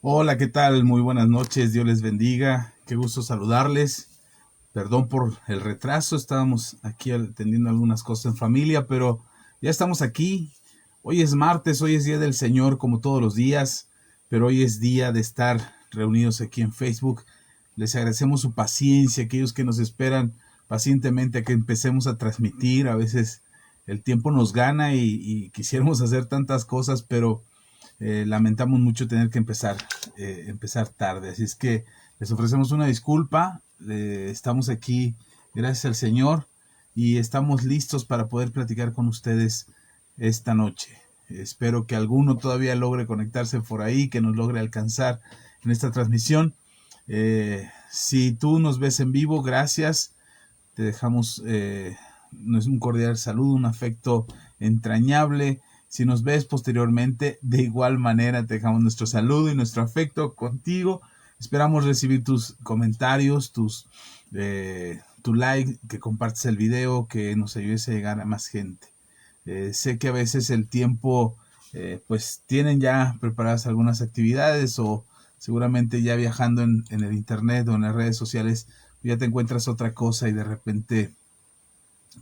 Hola, ¿qué tal? Muy buenas noches, Dios les bendiga. Qué gusto saludarles. Perdón por el retraso, estábamos aquí atendiendo algunas cosas en familia, pero ya estamos aquí. Hoy es martes, hoy es día del Señor como todos los días, pero hoy es día de estar reunidos aquí en Facebook. Les agradecemos su paciencia, aquellos que nos esperan pacientemente a que empecemos a transmitir. A veces el tiempo nos gana y quisiéramos hacer tantas cosas, pero lamentamos mucho tener que empezar tarde. Así es que les ofrecemos una disculpa. Estamos aquí, gracias al Señor, y estamos listos para poder platicar con ustedes esta noche. Espero que alguno todavía logre conectarse por ahí, que nos logre alcanzar en esta transmisión. Si tú nos ves en vivo, gracias. Te dejamos un cordial saludo, un afecto entrañable. Si nos ves posteriormente, de igual manera te dejamos nuestro saludo y nuestro afecto contigo. Esperamos recibir tus comentarios, tu like, que compartes el video, que nos ayudes a llegar a más gente. Sé que a veces el tiempo, pues tienen ya preparadas algunas actividades o seguramente ya viajando en el internet o en las redes sociales, ya te encuentras otra cosa y de repente,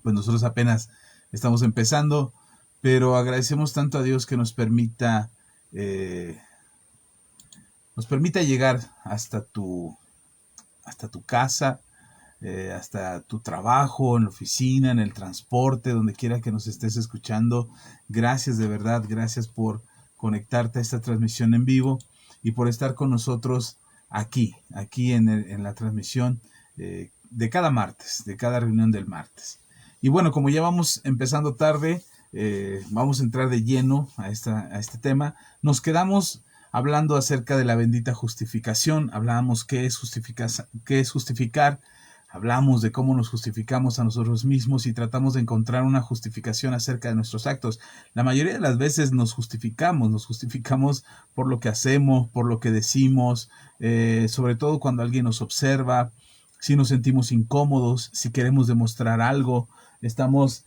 pues nosotros apenas estamos empezando, pero agradecemos tanto a Dios que eh, nos permita llegar hasta tu casa, hasta tu trabajo, en la oficina, en el transporte, donde quiera que nos estés escuchando. Gracias de verdad, gracias por conectarte a esta transmisión en vivo y por estar con nosotros aquí en la transmisión de cada martes, de cada reunión del martes. Y bueno, como ya vamos empezando tarde, vamos a entrar de lleno a este tema. Nos quedamos hablando acerca de la bendita justificación. Hablábamos qué es justificar. Hablamos de cómo nos justificamos a nosotros mismos y tratamos de encontrar una justificación acerca de nuestros actos. La mayoría de las veces nos justificamos por lo que hacemos, por lo que decimos, sobre todo cuando alguien nos observa, si nos sentimos incómodos, si queremos demostrar algo. Estamos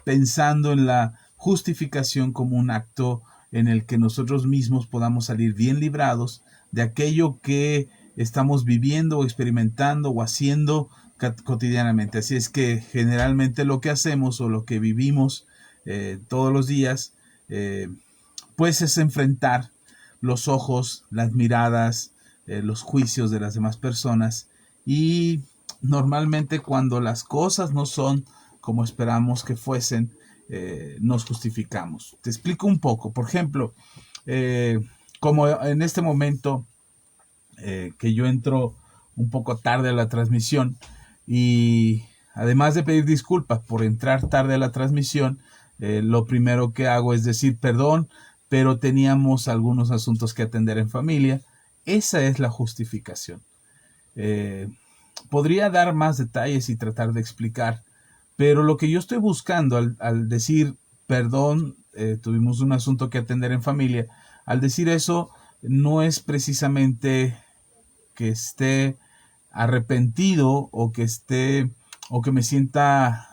pensando en la justificación como un acto en el que nosotros mismos podamos salir bien librados de aquello que estamos viviendo o experimentando o haciendo cotidianamente. Así es que generalmente lo que hacemos o lo que vivimos todos los días, eh, pues es enfrentar los ojos, las miradas, los juicios de las demás personas y normalmente cuando las cosas no son como esperamos que fuesen, nos justificamos. Te explico un poco. Por ejemplo, eh, como en este momento que yo entro un poco tarde a la transmisión y además de pedir disculpas por entrar tarde a la transmisión, lo primero que hago es decir perdón, pero teníamos algunos asuntos que atender en familia. Esa es la justificación. Eh, Podría dar más detalles y tratar de explicar, pero lo que yo estoy buscando al decir perdón, tuvimos un asunto que atender en familia, al decir eso no es precisamente que esté arrepentido o que me sienta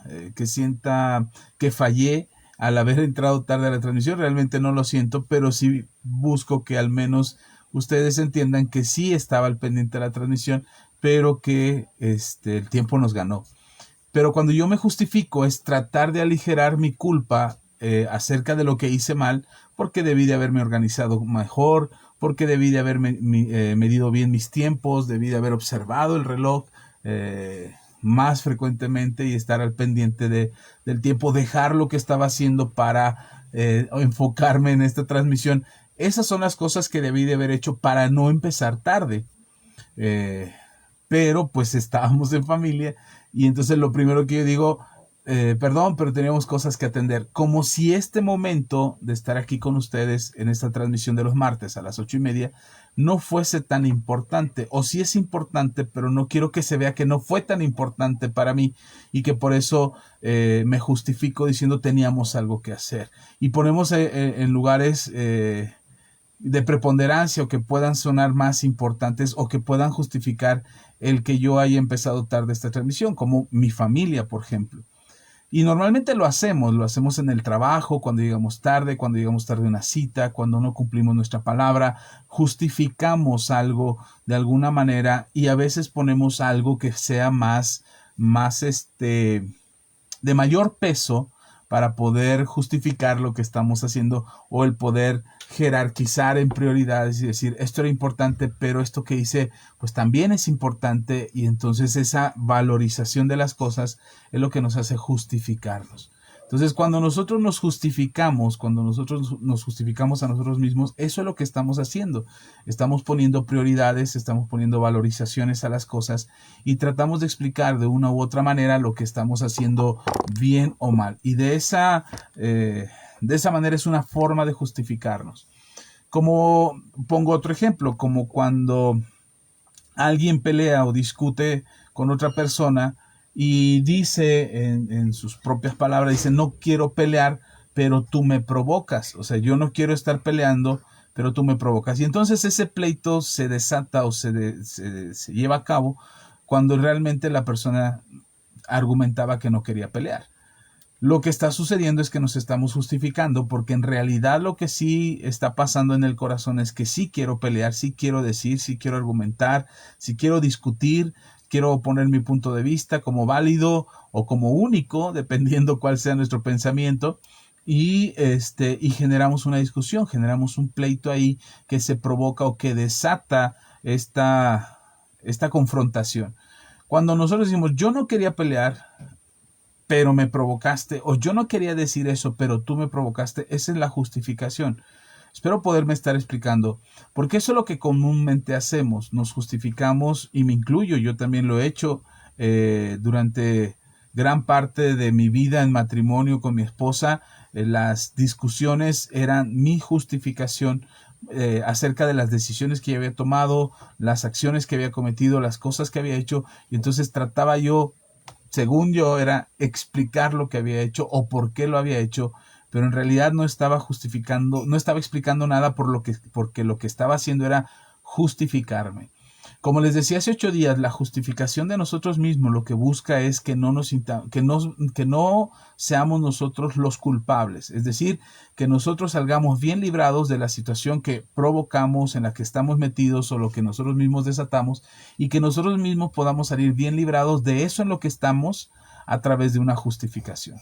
que fallé al haber entrado tarde a la transmisión. Realmente no lo siento, pero sí busco que al menos ustedes entiendan que sí estaba al pendiente de la transmisión, pero que el tiempo nos ganó. Pero cuando yo me justifico es tratar de aligerar mi culpa acerca de lo que hice mal, porque debí de haberme organizado mejor, porque debí de haber medido bien mis tiempos, debí de haber observado el reloj más frecuentemente y estar al pendiente del tiempo, dejar lo que estaba haciendo para enfocarme en esta transmisión. Esas son las cosas que debí de haber hecho para no empezar tarde. Eh, pero pues estábamos en familia y entonces lo primero que yo digo, perdón, pero teníamos cosas que atender, como si este momento de estar aquí con ustedes en esta transmisión de los martes a las 8:30 no fuese tan importante, o sí es importante, pero no quiero que se vea que no fue tan importante para mí y que por eso me justifico diciendo teníamos algo que hacer y ponemos en lugares de preponderancia o que puedan sonar más importantes o que puedan justificar el que yo haya empezado tarde esta transmisión, como mi familia, por ejemplo. Y normalmente lo hacemos en el trabajo, cuando llegamos tarde a una cita, cuando no cumplimos nuestra palabra, justificamos algo de alguna manera y a veces ponemos algo que sea más de mayor peso para poder justificar lo que estamos haciendo o el poder jerarquizar en prioridades y decir esto era importante, pero esto que hice pues también es importante, y entonces esa valorización de las cosas es lo que nos hace justificarnos. Entonces, cuando nosotros nos justificamos a nosotros mismos, eso es lo que estamos haciendo. Estamos poniendo prioridades, estamos poniendo valorizaciones a las cosas y tratamos de explicar de una u otra manera lo que estamos haciendo bien o mal. Y de esa manera es una forma de justificarnos. Como pongo otro ejemplo, como cuando alguien pelea o discute con otra persona y dice en sus propias palabras, dice, no quiero pelear, pero tú me provocas. O sea, yo no quiero estar peleando, pero tú me provocas. Y entonces ese pleito se desata o se lleva a cabo cuando realmente la persona argumentaba que no quería pelear. Lo que está sucediendo es que nos estamos justificando, porque en realidad lo que sí está pasando en el corazón es que sí quiero pelear, sí quiero decir, sí quiero argumentar, sí quiero discutir, quiero poner mi punto de vista como válido o como único, dependiendo cuál sea nuestro pensamiento. Y generamos una discusión, generamos un pleito ahí que se provoca o que desata esta confrontación. Cuando nosotros decimos, yo no quería pelear, pero me provocaste, o yo no quería decir eso, pero tú me provocaste, esa es la justificación. Espero poderme estar explicando, porque eso es lo que comúnmente hacemos, nos justificamos, y me incluyo, yo también lo he hecho durante gran parte de mi vida en matrimonio con mi esposa. Las discusiones eran mi justificación acerca de las decisiones que yo había tomado, las acciones que había cometido, las cosas que había hecho, y entonces trataba yo, según yo, era explicar lo que había hecho o por qué lo había hecho, pero en realidad no estaba justificando, no estaba explicando nada porque lo que estaba haciendo era justificarme. Como les decía hace 8 días, la justificación de nosotros mismos lo que busca es que no seamos nosotros los culpables. Es decir, que nosotros salgamos bien librados de la situación que provocamos, en la que estamos metidos o lo que nosotros mismos desatamos, y que nosotros mismos podamos salir bien librados de eso en lo que estamos a través de una justificación.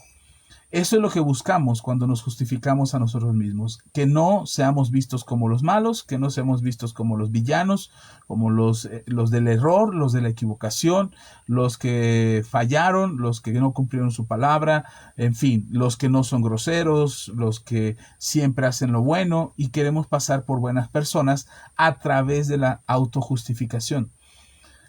Eso es lo que buscamos cuando nos justificamos a nosotros mismos, que no seamos vistos como los malos, que no seamos vistos como los villanos, como los del error, los de la equivocación, los que fallaron, los que no cumplieron su palabra, en fin, los que no son groseros, los que siempre hacen lo bueno, y queremos pasar por buenas personas a través de la autojustificación.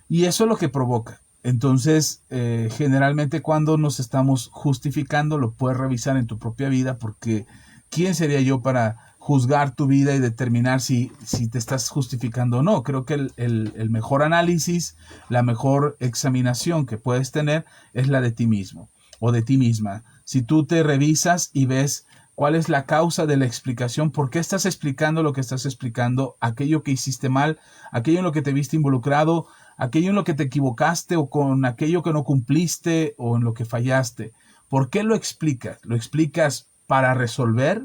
Y eso es lo que provoca. Entonces, generalmente cuando nos estamos justificando, lo puedes revisar en tu propia vida, porque ¿quién sería yo para juzgar tu vida y determinar si te estás justificando o no? Creo que el mejor análisis, la mejor examinación que puedes tener es la de ti mismo o de ti misma. Si tú te revisas y ves cuál es la causa de la explicación, por qué estás explicando lo que estás explicando, aquello que hiciste mal, aquello en lo que te viste involucrado, aquello en lo que te equivocaste o con aquello que no cumpliste o en lo que fallaste. ¿Por qué lo explicas? ¿Lo explicas para resolver?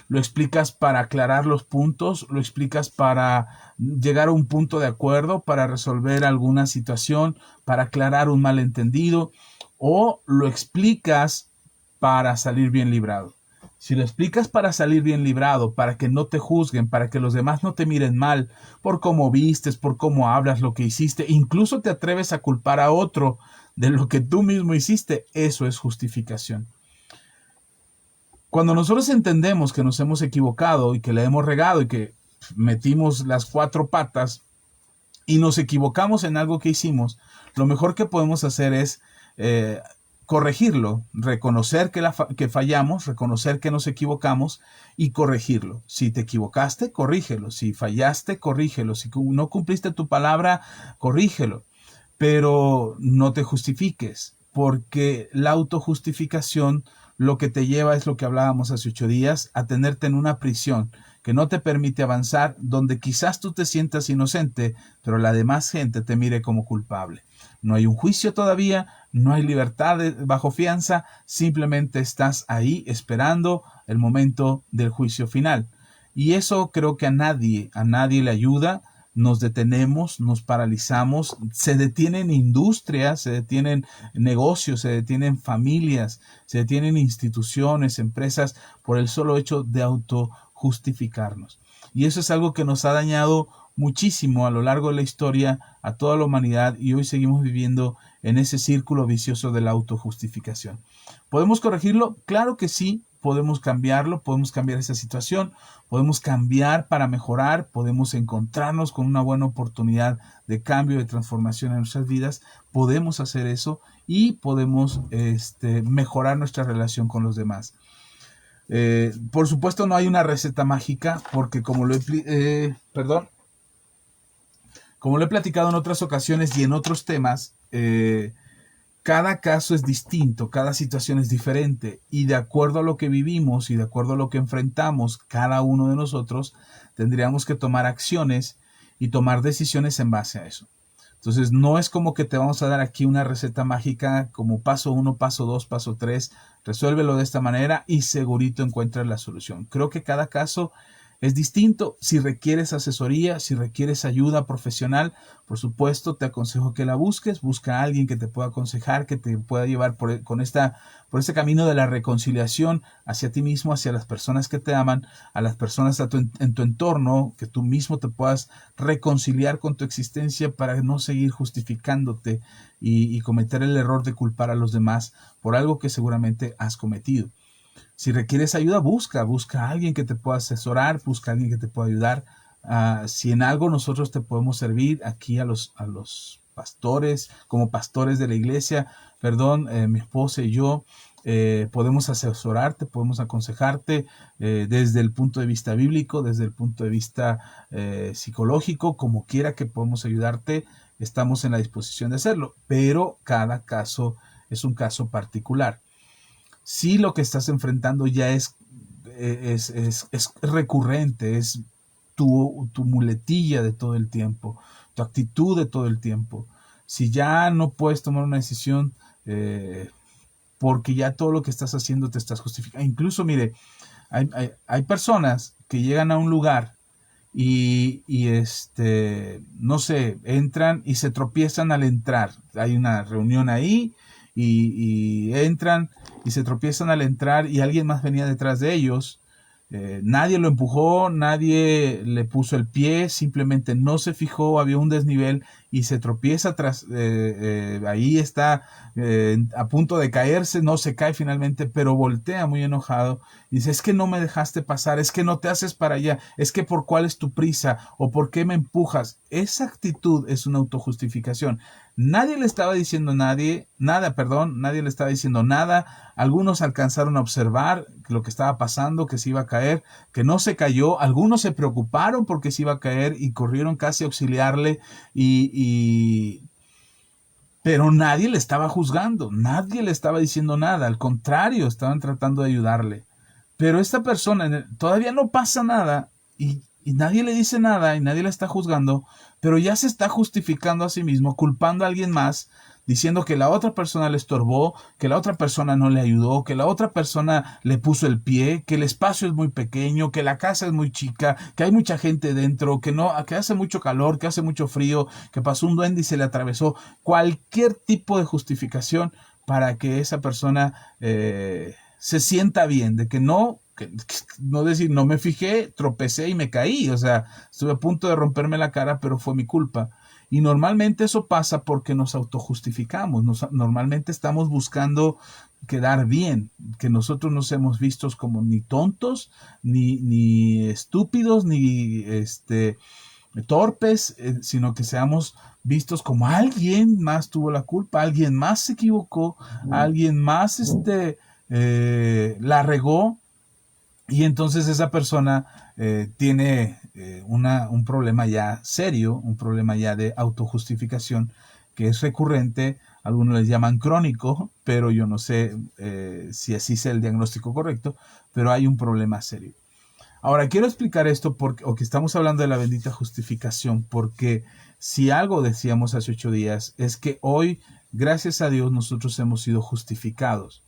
¿Lo explicas para aclarar los puntos? ¿Lo explicas para llegar a un punto de acuerdo, para resolver alguna situación, para aclarar un malentendido? ¿O lo explicas para salir bien librado? Si lo explicas para salir bien librado, para que no te juzguen, para que los demás no te miren mal por cómo vistes, por cómo hablas, lo que hiciste, incluso te atreves a culpar a otro de lo que tú mismo hiciste, eso es justificación. Cuando nosotros entendemos que nos hemos equivocado y que le hemos regado y que metimos las 4 patas y nos equivocamos en algo que hicimos, lo mejor que podemos hacer es corregirlo, reconocer que fallamos, reconocer que nos equivocamos y corregirlo. Si te equivocaste, corrígelo. Si fallaste, corrígelo. Si no cumpliste tu palabra, corrígelo. Pero no te justifiques, porque la autojustificación lo que te lleva es lo que hablábamos hace 8 días, a tenerte en una prisión que no te permite avanzar, donde quizás tú te sientas inocente, pero la demás gente te mire como culpable. No hay un juicio todavía, no hay libertad bajo fianza, simplemente estás ahí esperando el momento del juicio final. Y eso creo que a nadie le ayuda. Nos detenemos, nos paralizamos, se detienen industrias, se detienen negocios, se detienen familias, se detienen instituciones, empresas, por el solo hecho de autojustificarnos. Y eso es algo que nos ha dañado muchísimo a lo largo de la historia a toda la humanidad, y hoy seguimos viviendo en ese círculo vicioso de la autojustificación. ¿Podemos corregirlo? Claro que sí. Podemos cambiarlo, podemos cambiar esa situación, podemos cambiar para mejorar, podemos encontrarnos con una buena oportunidad de cambio, de transformación en nuestras vidas, podemos hacer eso y podemos mejorar nuestra relación con los demás. Por supuesto no hay una receta mágica, porque como lo he platicado en otras ocasiones y en otros temas, cada caso es distinto, cada situación es diferente, y de acuerdo a lo que vivimos y de acuerdo a lo que enfrentamos, cada uno de nosotros tendríamos que tomar acciones y tomar decisiones en base a eso. Entonces no es como que te vamos a dar aquí una receta mágica como paso 1, paso 2, paso 3, resuélvelo de esta manera y segurito encuentras la solución. Creo que cada caso es distinto. Si requieres asesoría, si requieres ayuda profesional, por supuesto te aconsejo que la busques. Busca a alguien que te pueda aconsejar, que te pueda llevar por este camino de la reconciliación hacia ti mismo, hacia las personas que te aman, a las personas en tu entorno, que tú mismo te puedas reconciliar con tu existencia para no seguir justificándote y cometer el error de culpar a los demás por algo que seguramente has cometido. Si requieres ayuda, busca a alguien que te pueda asesorar, busca a alguien que te pueda ayudar. Si en algo nosotros te podemos servir aquí a los pastores, como pastores de la iglesia, mi esposa y yo, podemos asesorarte, podemos aconsejarte desde el punto de vista bíblico, desde el punto de vista psicológico, como quiera que podemos ayudarte, estamos en la disposición de hacerlo, pero cada caso es un caso particular. Si lo que estás enfrentando ya es recurrente, es tu muletilla de todo el tiempo, tu actitud de todo el tiempo. Si ya no puedes tomar una decisión porque ya todo lo que estás haciendo te estás justificando. Incluso, mire, hay personas que llegan a un lugar y no sé, entran y se tropiezan al entrar. Hay una reunión ahí y entran y se tropiezan al entrar y alguien más venía detrás de ellos. Nadie lo empujó, nadie le puso el pie, simplemente no se fijó, había un desnivel y se tropieza ahí está a punto de caerse, no se cae finalmente, pero voltea muy enojado y dice: es que no me dejaste pasar, es que no te haces para allá, es que por cuál es tu prisa o por qué me empujas. Esa actitud es una autojustificación. Nadie le estaba diciendo nadie le estaba diciendo nada. Algunos alcanzaron a observar lo que estaba pasando, que se iba a caer, que no se cayó. Algunos se preocuparon porque se iba a caer y corrieron casi a auxiliarle pero nadie le estaba juzgando, nadie le estaba diciendo nada, al contrario, estaban tratando de ayudarle. Pero esta persona todavía no pasa nada y nadie le dice nada y nadie le está juzgando, pero ya se está justificando a sí mismo, culpando a alguien más, diciendo que la otra persona le estorbó, que la otra persona no le ayudó, que la otra persona le puso el pie, que el espacio es muy pequeño, que la casa es muy chica, que hay mucha gente dentro, que hace mucho calor, que hace mucho frío, que pasó un duende y se le atravesó. Cualquier tipo de justificación para que esa persona se sienta bien, de que no decir, no me fijé, tropecé y me caí, o sea, estuve a punto de romperme la cara, pero fue mi culpa. Y normalmente eso pasa porque nos autojustificamos, normalmente estamos buscando quedar bien, que nosotros nos hemos vistos como ni tontos, ni estúpidos, ni torpes, sino que seamos vistos como alguien más tuvo la culpa, alguien más se equivocó, alguien más la regó, y entonces esa persona tiene un problema ya serio, un problema ya de autojustificación que es recurrente. Algunos les llaman crónico, pero yo no sé si así sea el diagnóstico correcto, pero hay un problema serio. Ahora, quiero explicar esto porque, o que estamos hablando de la bendita justificación, porque si algo decíamos hace 8 días, es que hoy, gracias a Dios, nosotros hemos sido justificados.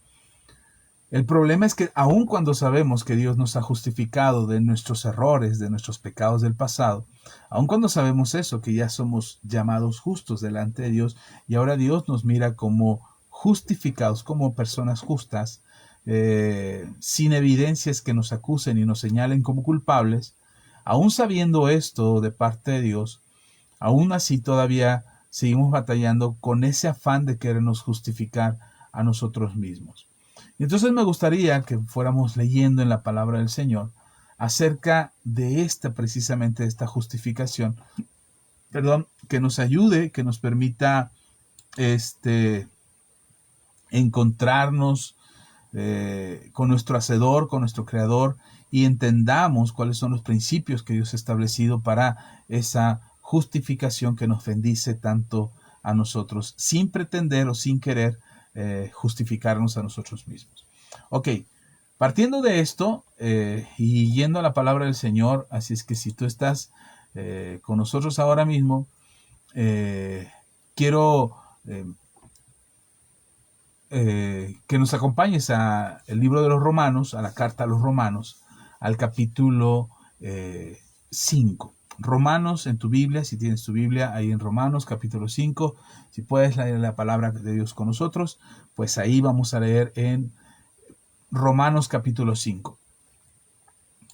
El problema es que aun cuando sabemos que Dios nos ha justificado de nuestros errores, de nuestros pecados del pasado, aun cuando sabemos eso, que ya somos llamados justos delante de Dios, y ahora Dios nos mira como justificados, como personas justas, sin evidencias que nos acusen y nos señalen como culpables, aun sabiendo esto de parte de Dios, aún así todavía seguimos batallando con ese afán de querernos justificar a nosotros mismos. Y entonces me gustaría que fuéramos leyendo en la palabra del Señor acerca de precisamente de esta justificación, perdón, que nos ayude, que nos permita encontrarnos con nuestro Hacedor, con nuestro Creador, y entendamos cuáles son los principios que Dios ha establecido para esa justificación que nos bendice tanto a nosotros, sin pretender o sin querer justificarnos a nosotros mismos. Ok, partiendo de esto y yendo a la palabra del Señor, así es que si tú estás con nosotros ahora mismo, quiero que nos acompañes al libro de los Romanos, a la carta a los Romanos, al capítulo 5. Romanos en tu Biblia, si tienes tu Biblia, ahí en Romanos capítulo 5, si puedes leer la palabra de Dios con nosotros, pues ahí vamos a leer en Romanos capítulo 5.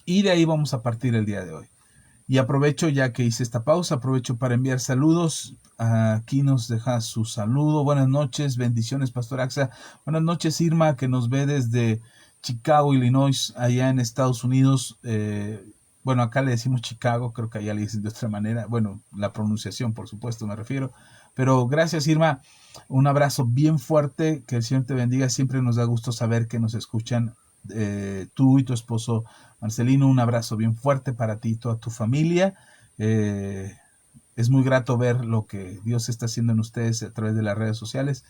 Y de ahí vamos a partir el día de hoy. Y aprovecho, ya que hice esta pausa, aprovecho para enviar saludos. Aquí nos deja su saludo. Buenas noches, bendiciones, Pastor Axa. Buenas noches, Irma, que nos ve desde Chicago, Illinois, allá en Estados Unidos. Bueno, acá le decimos Chicago, creo que allá le dicen de otra manera. Bueno, la pronunciación, por supuesto, me refiero. Pero gracias, Irma. Un abrazo bien fuerte. Que el Señor te bendiga. Siempre nos da gusto saber que nos escuchan tú y tu esposo Marcelino. Un abrazo bien fuerte para ti y toda tu familia. Es muy grato ver lo que Dios está haciendo en ustedes a través de las redes sociales.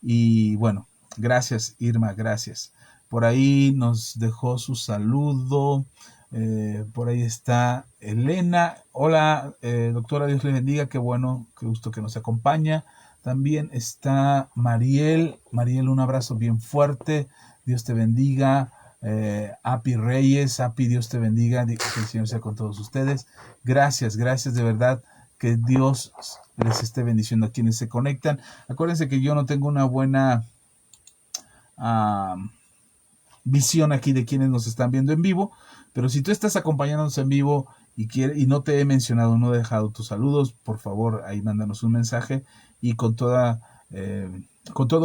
Y bueno, gracias, Irma, gracias. Por ahí nos dejó su saludo. Por ahí está Elena. Hola, doctora, Dios le bendiga. Qué bueno, qué gusto que nos acompaña. También está Mariel. Mariel, un abrazo bien fuerte. Dios te bendiga. Api Reyes, Api, Dios te bendiga, que el Señor sea con todos ustedes. Gracias, gracias de verdad, que Dios les esté bendiciendo a quienes se conectan. Acuérdense que yo no tengo una buena visión aquí de quienes nos están viendo en vivo, pero si tú estás acompañándonos en vivo y no te he mencionado, no he dejado tus saludos, por favor, ahí mándanos un mensaje y con todo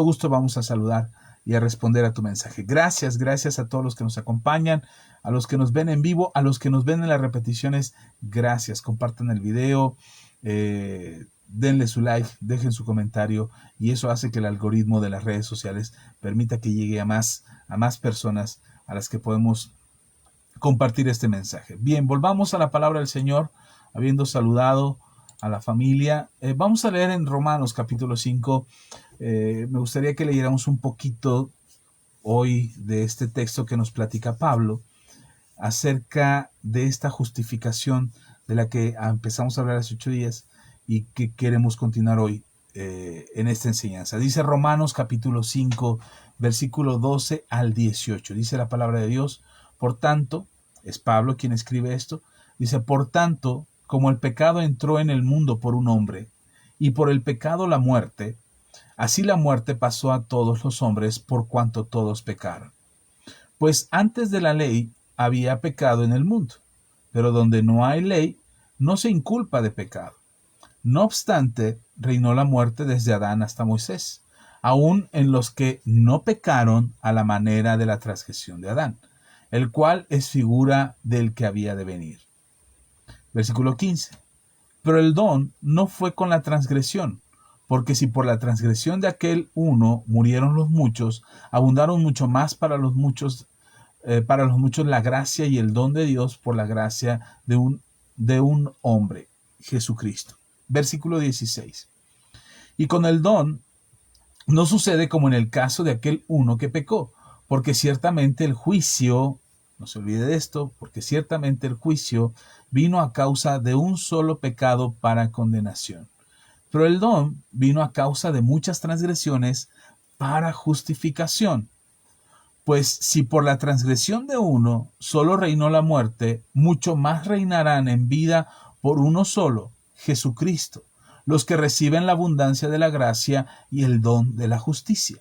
gusto vamos a saludar y a responder a tu mensaje. Gracias, gracias a todos los que nos acompañan, a los que nos ven en vivo, a los que nos ven en las repeticiones, gracias. Compartan el video, denle su like, dejen su comentario y eso hace que el algoritmo de las redes sociales permita que llegue a más personas a las que podemos compartir este mensaje. Bien, volvamos a la palabra del Señor, habiendo saludado a la familia. Vamos a leer en Romanos capítulo 5. Me gustaría que leyéramos un poquito hoy de este texto que nos platica Pablo acerca de esta justificación de la que empezamos a hablar hace 8 días y que queremos continuar hoy en esta enseñanza. Dice Romanos capítulo 5, versículo 12 al 18. Dice la palabra de Dios: por tanto, es Pablo quien escribe esto, dice: por tanto, como el pecado entró en el mundo por un hombre, y por el pecado la muerte, así la muerte pasó a todos los hombres por cuanto todos pecaron. Pues antes de la ley había pecado en el mundo, pero donde no hay ley, no se inculpa de pecado. No obstante, reinó la muerte desde Adán hasta Moisés, aun en los que no pecaron a la manera de la transgresión de Adán, el cual es figura del que había de venir. Versículo 15. Pero el don no fue con la transgresión, porque si por la transgresión de aquel uno murieron los muchos, abundaron mucho más para los muchos la gracia y el don de Dios por la gracia de un hombre, Jesucristo. Versículo 16. Y con el don no sucede como en el caso de aquel uno que pecó, porque ciertamente el juicio No se olvide de esto, porque ciertamente el juicio vino a causa de un solo pecado para condenación. Pero el don vino a causa de muchas transgresiones para justificación. Pues si por la transgresión de uno solo reinó la muerte, mucho más reinarán en vida por uno solo, Jesucristo, los que reciben la abundancia de la gracia y el don de la justicia.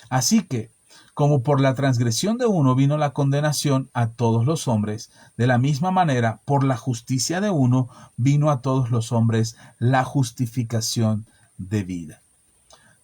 Así que, como por la transgresión de uno vino la condenación a todos los hombres, de la misma manera, por la justicia de uno vino a todos los hombres la justificación de vida.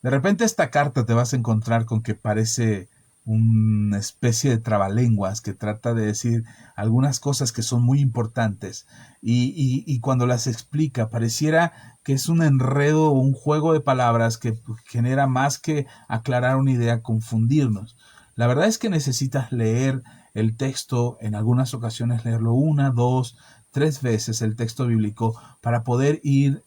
De repente esta carta te vas a encontrar con que parece una especie de trabalenguas que trata de decir algunas cosas que son muy importantes y cuando las explica pareciera que es un enredo o un juego de palabras que genera más que aclarar una idea, confundirnos. La verdad es que necesitas leer el texto, en algunas ocasiones leerlo una, dos, tres veces el texto bíblico para poder ir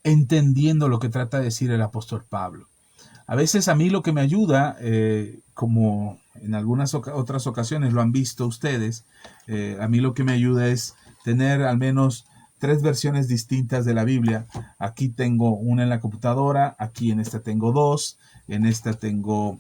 entendiendo lo que trata de decir el apóstol Pablo. A veces a mí lo que me ayuda, como en algunas otras ocasiones lo han visto ustedes, a mí lo que me ayuda es tener al menos tres versiones distintas de la Biblia. Aquí tengo una en la computadora, aquí en esta tengo dos, en esta tengo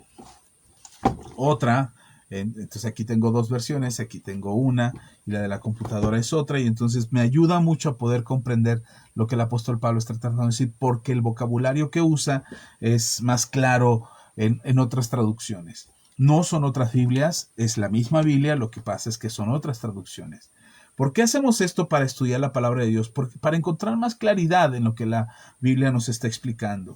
otra. Entonces aquí tengo dos versiones, aquí tengo una y la de la computadora es otra, y entonces me ayuda mucho a poder comprender lo que el apóstol Pablo está tratando de decir, porque el vocabulario que usa es más claro en otras traducciones. No son otras Biblias, es la misma Biblia, lo que pasa es que son otras traducciones. ¿Por qué hacemos esto para estudiar la palabra de Dios? Porque para encontrar más claridad en lo que la Biblia nos está explicando.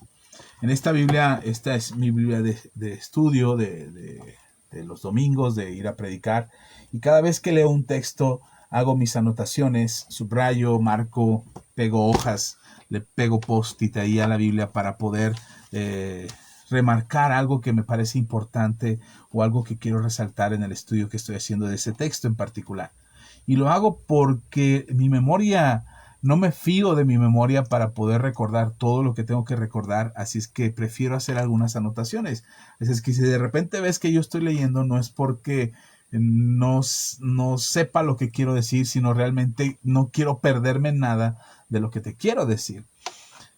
En esta Biblia, esta es mi Biblia de estudio, de los domingos, de ir a predicar, y cada vez que leo un texto hago mis anotaciones, subrayo, marco, pego hojas, le pego post-it ahí a la Biblia para poder remarcar algo que me parece importante o algo que quiero resaltar en el estudio que estoy haciendo de ese texto en particular. Y lo hago porque mi memoria, no me fío de mi memoria para poder recordar todo lo que tengo que recordar, así es que prefiero hacer algunas anotaciones. Así es que si de repente ves que yo estoy leyendo, no es porque no sepa lo que quiero decir, sino realmente no quiero perderme en nada de lo que te quiero decir.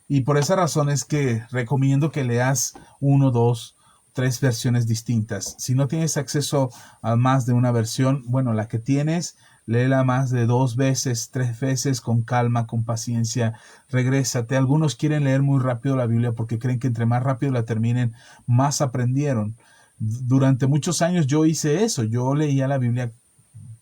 Y por esa razón es que recomiendo que leas uno, dos, tres versiones distintas. Si no tienes acceso a más de una versión, bueno, la que tienes, léela más de dos veces, tres veces, con calma, con paciencia, regrésate. Algunos quieren leer muy rápido la Biblia porque creen que entre más rápido la terminen, más aprendieron. Durante muchos años yo hice eso, yo leía la Biblia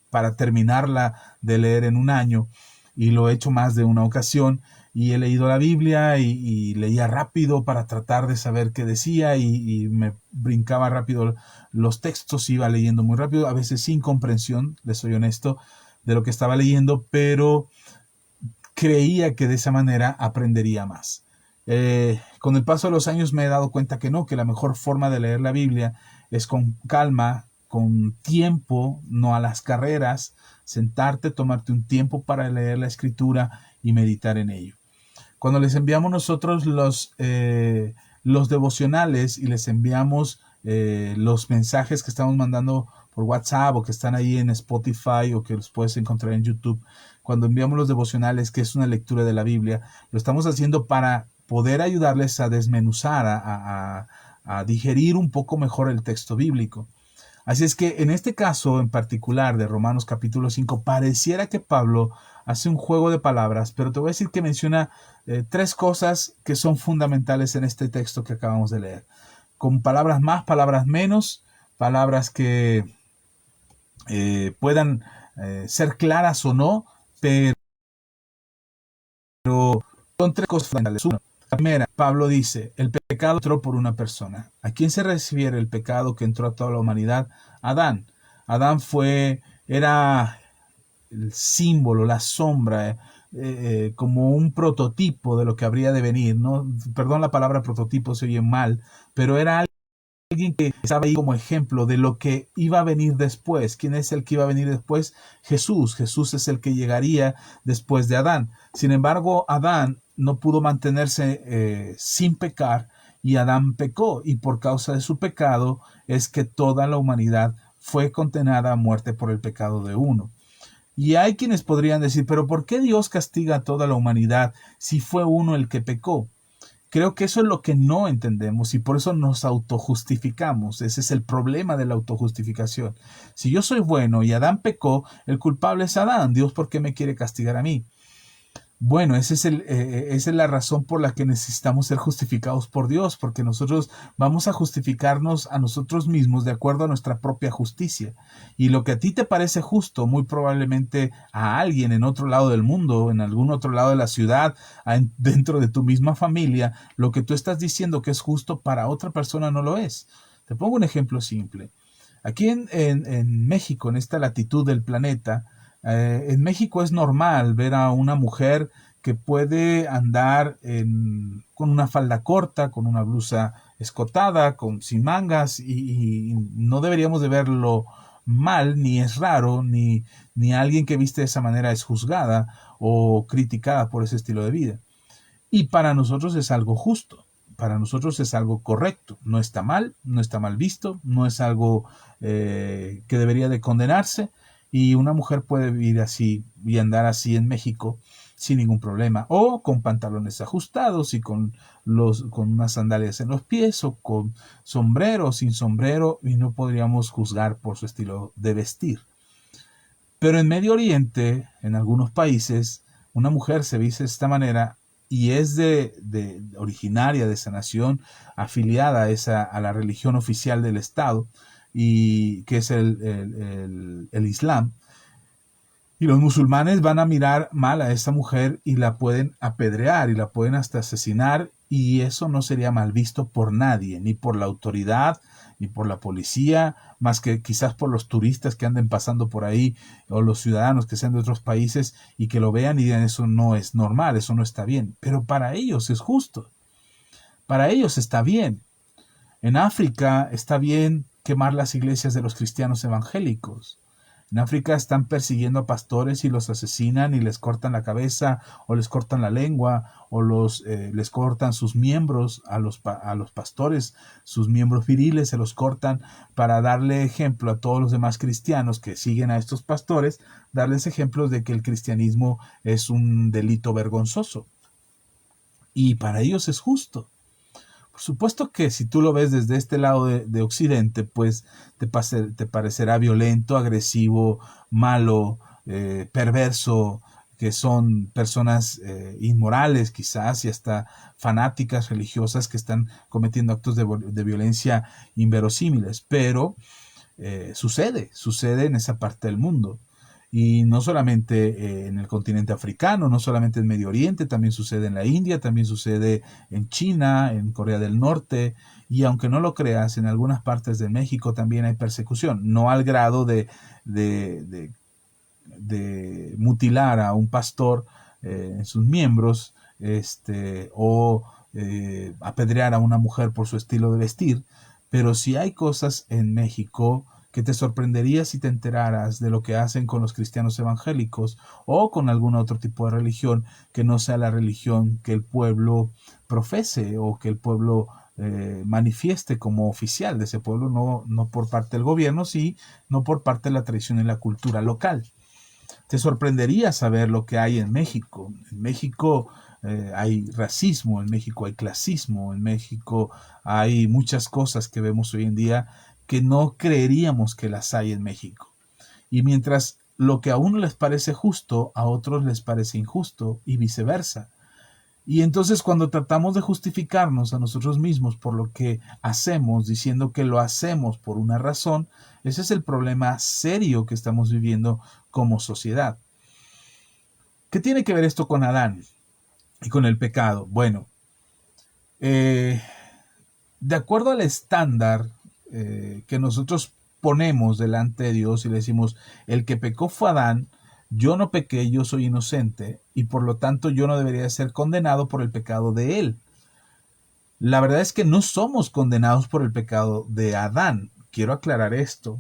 para terminarla de leer en un año, y lo he hecho más de una ocasión, y he leído la Biblia y leía rápido para tratar de saber qué decía, y me brincaba rápido los textos, iba leyendo muy rápido, a veces sin comprensión, les soy honesto, de lo que estaba leyendo, pero creía que de esa manera aprendería más. Con el paso de los años me he dado cuenta que no, que la mejor forma de leer la Biblia es con calma, con tiempo, no a las carreras, sentarte, tomarte un tiempo para leer la escritura y meditar en ello. Cuando les enviamos nosotros los devocionales y les enviamos los mensajes que estamos mandando por WhatsApp o que están ahí en Spotify o que los puedes encontrar en YouTube, cuando enviamos los devocionales, que es una lectura de la Biblia, lo estamos haciendo para poder ayudarles a desmenuzar, a digerir un poco mejor el texto bíblico. Así es que en este caso en particular de Romanos capítulo 5, pareciera que Pablo hace un juego de palabras, pero te voy a decir que menciona tres cosas que son fundamentales en este texto que acabamos de leer. Con palabras más, palabras menos, palabras que puedan ser claras o no, pero son tres cosas fundamentales. Uno, la primera, Pablo dice, el pecado entró por una persona. ¿A quién se refiere el pecado que entró a toda la humanidad? Adán. Adán era el símbolo, la sombra, como un prototipo de lo que habría de venir, ¿no? Perdón, la palabra prototipo se oye mal, pero era alguien que estaba ahí como ejemplo de lo que iba a venir después. ¿Quién es el que iba a venir después? Jesús. Jesús es el que llegaría después de Adán. Sin embargo, Adán no pudo mantenerse sin pecar, y Adán pecó, y por causa de su pecado es que toda la humanidad fue condenada a muerte por el pecado de uno. Y hay quienes podrían decir, pero ¿por qué Dios castiga a toda la humanidad si fue uno el que pecó? Creo que eso es lo que no entendemos y por eso nos autojustificamos. Ese es el problema de la autojustificación. Si yo soy bueno y Adán pecó, el culpable es Adán. Dios, ¿por qué me quiere castigar a mí? Bueno, esa es la razón por la que necesitamos ser justificados por Dios, porque nosotros vamos a justificarnos a nosotros mismos de acuerdo a nuestra propia justicia. Y lo que a ti te parece justo, muy probablemente a alguien en otro lado del mundo, en algún otro lado de la ciudad, dentro de tu misma familia, lo que tú estás diciendo que es justo para otra persona no lo es. Te pongo un ejemplo simple. Aquí en México, en esta latitud del planeta, en México es normal ver a una mujer que puede andar con una falda corta, con una blusa escotada, sin mangas, y no deberíamos de verlo mal, ni es raro, ni alguien que viste de esa manera es juzgada o criticada por ese estilo de vida. Y para nosotros es algo justo, para nosotros es algo correcto, no está mal, no está mal visto, no es algo que debería de condenarse, y una mujer puede vivir así y andar así en México sin ningún problema, o con pantalones ajustados y con unas sandalias en los pies, o con sombrero o sin sombrero, y no podríamos juzgar por su estilo de vestir. Pero en Medio Oriente, en algunos países, una mujer se viste de esta manera y es originaria de esa nación, afiliada a la religión oficial del Estado, y que es el Islam. Y los musulmanes van a mirar mal a esta mujer y la pueden apedrear y la pueden hasta asesinar, y eso no sería mal visto por nadie, ni por la autoridad, ni por la policía, más que quizás por los turistas que anden pasando por ahí, o los ciudadanos que sean de otros países y que lo vean y digan eso no es normal, eso no está bien. Pero para ellos es justo, para ellos está bien. En África está bien quemar las iglesias de los cristianos evangélicos. En África están persiguiendo a pastores y los asesinan y les cortan la cabeza o les cortan la lengua o les cortan sus miembros a los pastores, sus miembros viriles se los cortan para darle ejemplo a todos los demás cristianos que siguen a estos pastores, darles ejemplos de que el cristianismo es un delito vergonzoso. Y para ellos es justo. Por supuesto que si tú lo ves desde este lado de Occidente, pues te parecerá violento, agresivo, malo, perverso, que son personas inmorales quizás y hasta fanáticas religiosas que están cometiendo actos de violencia inverosímiles. Pero sucede en esa parte del mundo. Y no solamente en el continente africano, no solamente en Medio Oriente, también sucede en la India, también sucede en China, en Corea del Norte, y aunque no lo creas, en algunas partes de México también hay persecución, no al grado de mutilar a un pastor en sus miembros, o apedrear a una mujer por su estilo de vestir, pero sí hay cosas en México que te sorprendería si te enteraras de lo que hacen con los cristianos evangélicos o con algún otro tipo de religión que no sea la religión que el pueblo profese o que el pueblo manifieste como oficial de ese pueblo, no por parte del gobierno, sí, no por parte de la tradición y la cultura local. Te sorprendería saber lo que hay en México. En México hay racismo, en México hay clasismo, en México hay muchas cosas que vemos hoy en día que no creeríamos que las hay en México. Y mientras lo que a uno les parece justo, a otros les parece injusto y viceversa. Y entonces cuando tratamos de justificarnos a nosotros mismos por lo que hacemos, diciendo que lo hacemos por una razón, ese es el problema serio que estamos viviendo como sociedad. ¿Qué tiene que ver esto con Adán y con el pecado? Bueno, de acuerdo al estándar que nosotros ponemos delante de Dios y le decimos, el que pecó fue Adán, yo no pequé, yo soy inocente y por lo tanto yo no debería ser condenado por el pecado de él. La verdad es que no somos condenados por el pecado de Adán. Quiero aclarar esto.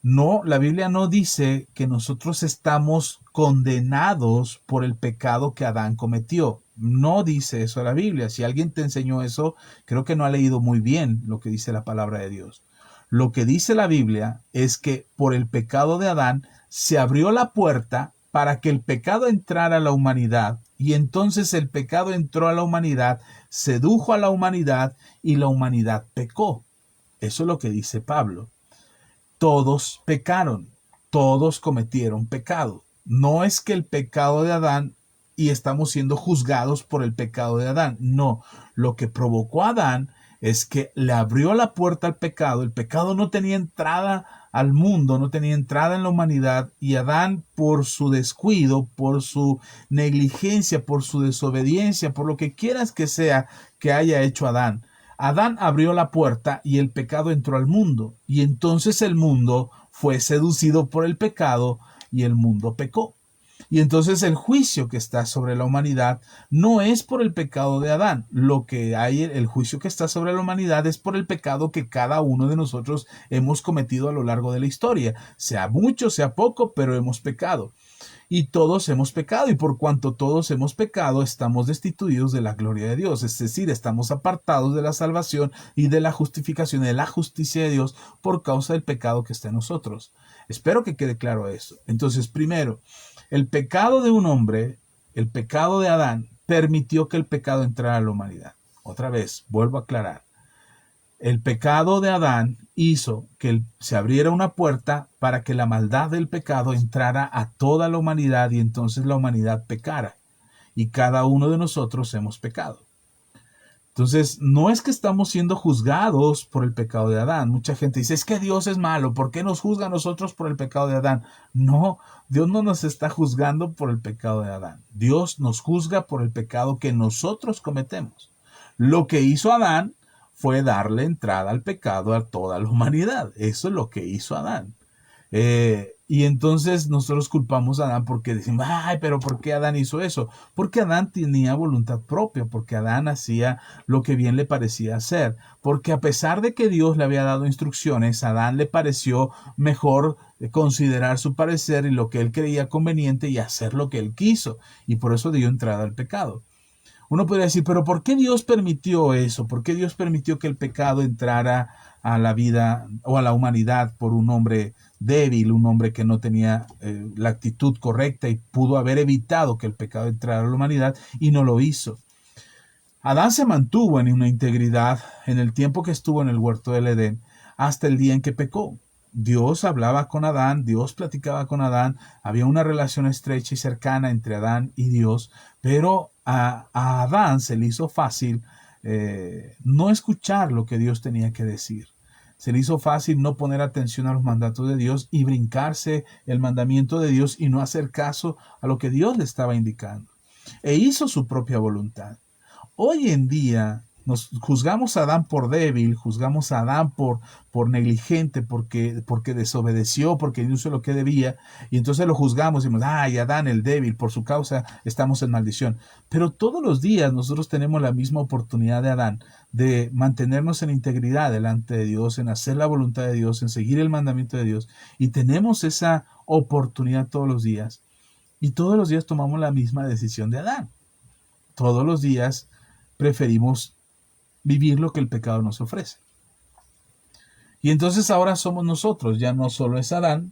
No, la Biblia no dice que nosotros estamos condenados por el pecado que Adán cometió. No dice eso la Biblia. Si alguien te enseñó eso, creo que no ha leído muy bien lo que dice la palabra de Dios. Lo que dice la Biblia es que por el pecado de Adán se abrió la puerta para que el pecado entrara a la humanidad, y entonces el pecado entró a la humanidad, sedujo a la humanidad y la humanidad pecó. Eso es lo que dice Pablo. Todos pecaron, todos cometieron pecado. No es que el pecado de Adán y estamos siendo juzgados por el pecado de Adán. No, lo que provocó a Adán es que le abrió la puerta al pecado. El pecado no tenía entrada al mundo, no tenía entrada en la humanidad, y Adán, por su descuido, por su negligencia, por su desobediencia, por lo que quieras que sea que haya hecho Adán, Adán abrió la puerta y el pecado entró al mundo, y entonces el mundo fue seducido por el pecado y el mundo pecó. Y entonces el juicio que está sobre la humanidad no es por el pecado de Adán. Lo que hay, el juicio que está sobre la humanidad es por el pecado que cada uno de nosotros hemos cometido a lo largo de la historia. Sea mucho, sea poco, pero hemos pecado. Y todos hemos pecado, y por cuanto todos hemos pecado, estamos destituidos de la gloria de Dios, es decir, estamos apartados de la salvación y de la justificación, de la justicia de Dios por causa del pecado que está en nosotros. Espero que quede claro eso. Entonces, primero, el pecado de un hombre, el pecado de Adán, permitió que el pecado entrara a la humanidad. Otra vez, vuelvo a aclarar. El pecado de Adán hizo que se abriera una puerta para que la maldad del pecado entrara a toda la humanidad, y entonces la humanidad pecara. Y cada uno de nosotros hemos pecado. Entonces, no es que estamos siendo juzgados por el pecado de Adán. Mucha gente dice, es que Dios es malo, ¿por qué nos juzga a nosotros por el pecado de Adán? No, Dios no nos está juzgando por el pecado de Adán. Dios nos juzga por el pecado que nosotros cometemos. Lo que hizo Adán fue darle entrada al pecado a toda la humanidad. Eso es lo que hizo Adán. Y entonces nosotros culpamos a Adán porque decimos, ay, pero ¿por qué Adán hizo eso? Porque Adán tenía voluntad propia, porque Adán hacía lo que bien le parecía hacer, porque a pesar de que Dios le había dado instrucciones, a Adán le pareció mejor considerar su parecer y lo que él creía conveniente y hacer lo que él quiso, y por eso dio entrada al pecado. Uno podría decir, pero ¿por qué Dios permitió eso? ¿Por qué Dios permitió que el pecado entrara a la vida o a la humanidad por un hombre débil, un hombre que no tenía la actitud correcta y pudo haber evitado que el pecado entrara a la humanidad y no lo hizo? Adán se mantuvo en una integridad en el tiempo que estuvo en el huerto del Edén hasta el día en que pecó. Dios hablaba con Adán, Dios platicaba con Adán, había una relación estrecha y cercana entre Adán y Dios, pero a Adán se le hizo fácil no escuchar lo que Dios tenía que decir. Se le hizo fácil no poner atención a los mandatos de Dios y brincarse el mandamiento de Dios y no hacer caso a lo que Dios le estaba indicando. E hizo su propia voluntad. Hoy en día nos juzgamos a Adán por débil, juzgamos a Adán por negligente, porque desobedeció, porque no hizo lo que debía, y entonces lo juzgamos y decimos, ay, Adán el débil, por su causa estamos en maldición. Pero todos los días nosotros tenemos la misma oportunidad de Adán, de mantenernos en integridad delante de Dios, en hacer la voluntad de Dios, en seguir el mandamiento de Dios, y tenemos esa oportunidad todos los días, y todos los días tomamos la misma decisión de Adán. Todos los días preferimos vivir lo que el pecado nos ofrece. Y entonces ahora somos nosotros, ya no solo es Adán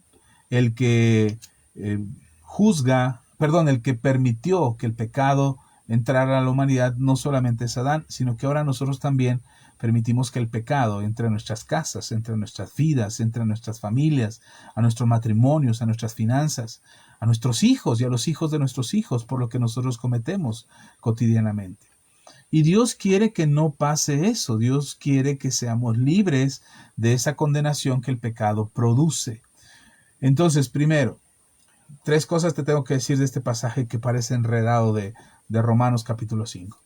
el que el que permitió que el pecado entrara a la humanidad, no solamente es Adán, sino que ahora nosotros también permitimos que el pecado entre a nuestras casas, entre a nuestras vidas, entre a nuestras familias, a nuestros matrimonios, a nuestras finanzas, a nuestros hijos y a los hijos de nuestros hijos, por lo que nosotros cometemos cotidianamente. Y Dios quiere que no pase eso. Dios quiere que seamos libres de esa condenación que el pecado produce. Entonces, primero, 3 cosas te tengo que decir de este pasaje que parece enredado de Romanos capítulo 5.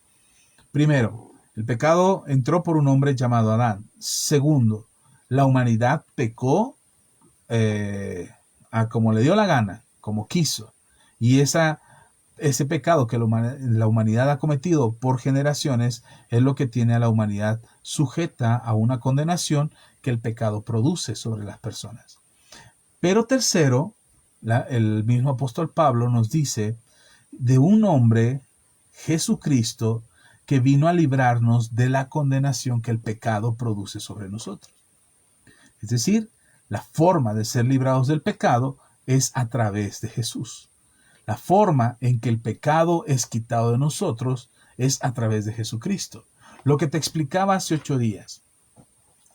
Primero, el pecado entró por un hombre llamado Adán. Segundo, la humanidad pecó a como le dio la gana, como quiso. Y ese pecado que la humanidad ha cometido por generaciones es lo que tiene a la humanidad sujeta a una condenación que el pecado produce sobre las personas. Pero tercero, el mismo apóstol Pablo nos dice de un hombre, Jesucristo, que vino a librarnos de la condenación que el pecado produce sobre nosotros. Es decir, la forma de ser librados del pecado es a través de Jesús. La forma en que el pecado es quitado de nosotros es a través de Jesucristo. Lo que te explicaba hace 8 días.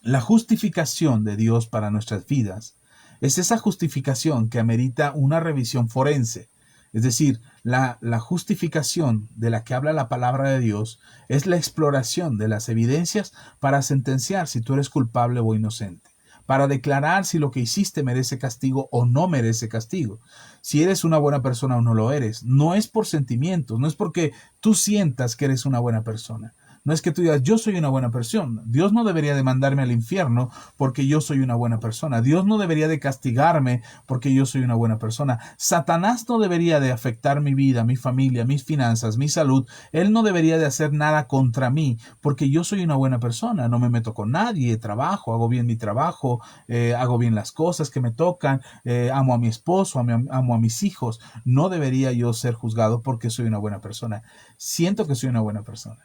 La justificación de Dios para nuestras vidas es esa justificación que amerita una revisión forense. Es decir, la justificación de la que habla la palabra de Dios es la exploración de las evidencias para sentenciar si tú eres culpable o inocente, para declarar si lo que hiciste merece castigo o no merece castigo, si eres una buena persona o no lo eres. No es por sentimientos, no es porque tú sientas que eres una buena persona. No es que tú digas, yo soy una buena persona. Dios no debería de mandarme al infierno porque yo soy una buena persona. Dios no debería de castigarme porque yo soy una buena persona. Satanás no debería de afectar mi vida, mi familia, mis finanzas, mi salud. Él no debería de hacer nada contra mí porque yo soy una buena persona. No me meto con nadie, trabajo, hago bien mi trabajo, hago bien las cosas que me tocan, amo a mi esposo, amo a mis hijos. No debería yo ser juzgado porque soy una buena persona. Siento que soy una buena persona.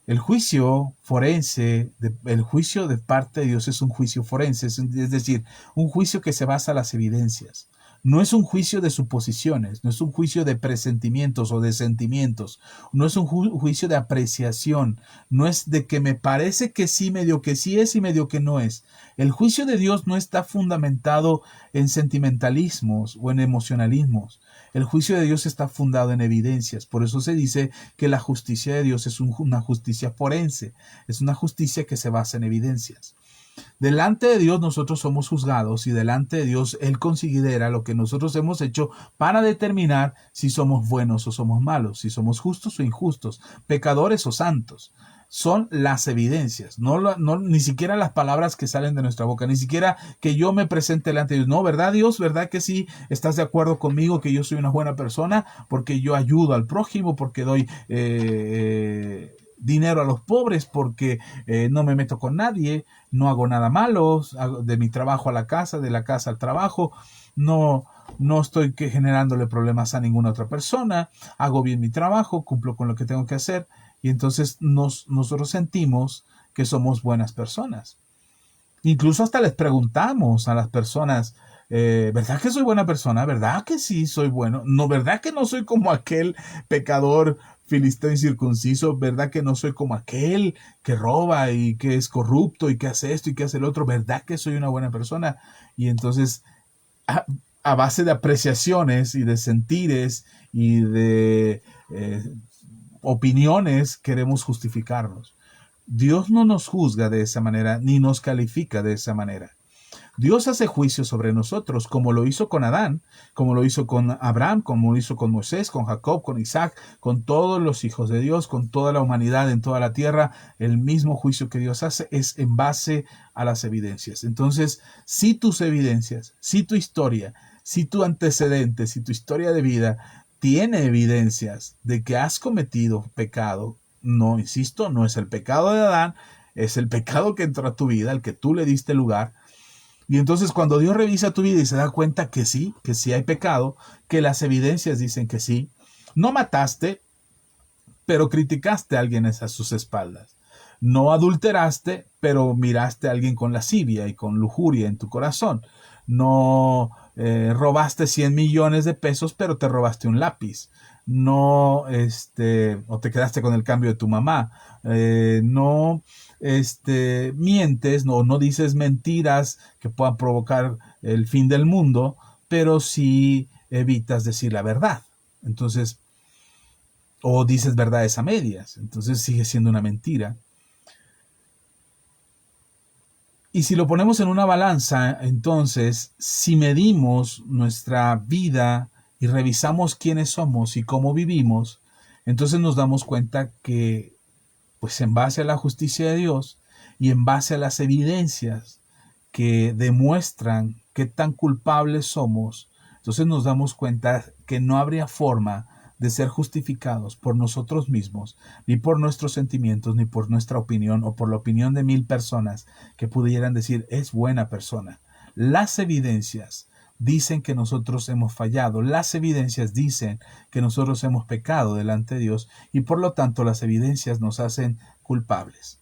El juicio forense, el juicio de parte de Dios es un juicio forense, es decir, un juicio que se basa en las evidencias. No es un juicio de suposiciones, no es un juicio de presentimientos o de sentimientos, no es un juicio de apreciación, no es de que me parece que sí, medio que sí es y medio que no es. El juicio de Dios no está fundamentado en sentimentalismos o en emocionalismos. El juicio de Dios está fundado en evidencias. Por eso se dice que la justicia de Dios es una justicia forense, es una justicia que se basa en evidencias. Delante de Dios nosotros somos juzgados y delante de Dios Él considera lo que nosotros hemos hecho para determinar si somos buenos o somos malos, si somos justos o injustos, pecadores o santos. Son las evidencias, ni siquiera las palabras que salen de nuestra boca, ni siquiera que yo me presente delante de Dios. No, ¿verdad, Dios? ¿Verdad que sí estás de acuerdo conmigo que yo soy una buena persona porque yo ayudo al prójimo, porque doy dinero a los pobres, porque no me meto con nadie, no hago nada malo, de mi trabajo a la casa, de la casa al trabajo, no estoy generándole problemas a ninguna otra persona, hago bien mi trabajo, cumplo con lo que tengo que hacer, y entonces nosotros sentimos que somos buenas personas. Incluso hasta les preguntamos a las personas, ¿verdad que soy buena persona? ¿Verdad que sí soy bueno? No, ¿verdad que no soy como aquel pecador filisteo incircunciso? ¿Verdad que no soy como aquel que roba y que es corrupto y que hace esto y que hace el otro? ¿Verdad que soy una buena persona? Y entonces, a base de apreciaciones y de sentires y de opiniones, queremos justificarnos. Dios no nos juzga de esa manera, ni nos califica de esa manera. Dios hace juicio sobre nosotros, como lo hizo con Adán, como lo hizo con Abraham, como lo hizo con Moisés, con Jacob, con Isaac, con todos los hijos de Dios, con toda la humanidad en toda la tierra. El mismo juicio que Dios hace es en base a las evidencias. Entonces, si tus evidencias, si tu historia, si tu antecedente, si tu historia de vida tiene evidencias de que has cometido pecado, no, insisto, no es el pecado de Adán, es el pecado que entró a tu vida, el que tú le diste lugar. Y entonces cuando Dios revisa tu vida y se da cuenta que sí hay pecado, que las evidencias dicen que sí, no mataste, pero criticaste a alguien a sus espaldas. No adulteraste, pero miraste a alguien con lascivia y con lujuria en tu corazón. No robaste 100 millones de pesos, pero te robaste un lápiz. No, o te quedaste con el cambio de tu mamá. No, mientes, no dices mentiras que puedan provocar el fin del mundo, pero sí evitas decir la verdad. Entonces, o dices verdades a medias, entonces sigue siendo una mentira. Y si lo ponemos en una balanza, entonces, si medimos nuestra vida y revisamos quiénes somos y cómo vivimos, entonces nos damos cuenta que, pues en base a la justicia de Dios y en base a las evidencias que demuestran qué tan culpables somos, entonces nos damos cuenta que no habría forma de ser justificados por nosotros mismos, ni por nuestros sentimientos, ni por nuestra opinión o por la opinión de 1000 personas que pudieran decir es buena persona. Las evidencias dicen que nosotros hemos fallado, las evidencias dicen que nosotros hemos pecado delante de Dios y por lo tanto las evidencias nos hacen culpables.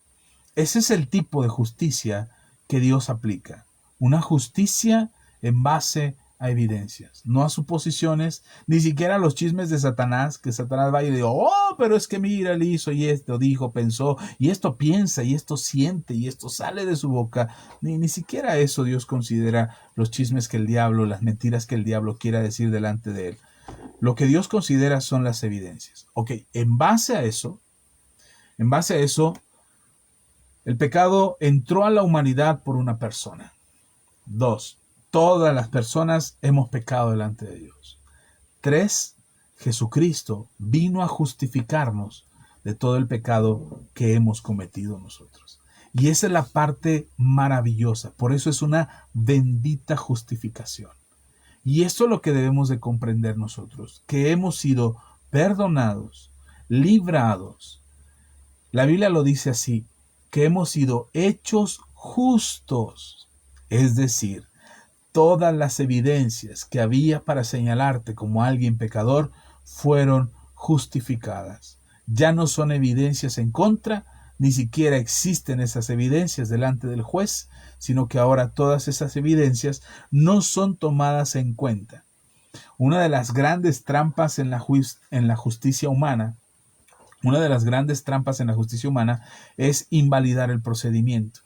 Ese es el tipo de justicia que Dios aplica. una justicia en base a evidencias, no a suposiciones, ni siquiera a los chismes de Satanás, que Satanás vaya y diga, oh, pero es que mira, él hizo y esto dijo, pensó, y esto piensa, y esto siente, y esto sale de su boca. Ni siquiera eso Dios considera los chismes que el diablo, las mentiras que el diablo quiera decir delante de él. Lo que Dios considera son las evidencias. Ok, en base a eso, el pecado entró a la humanidad por una persona. 2. Todas las personas hemos pecado delante de Dios. 3. Jesucristo vino a justificarnos de todo el pecado que hemos cometido nosotros. Y esa es la parte maravillosa. Por eso es una bendita justificación. Y esto es lo que debemos de comprender nosotros, que hemos sido perdonados, librados. La Biblia lo dice así, que hemos sido hechos justos. Es decir, todas las evidencias que había para señalarte como alguien pecador fueron justificadas. Ya no son evidencias en contra, ni siquiera existen esas evidencias delante del juez, sino que ahora todas esas evidencias no son tomadas en cuenta. Una de las grandes trampas en la justicia humana, es invalidar el procedimiento.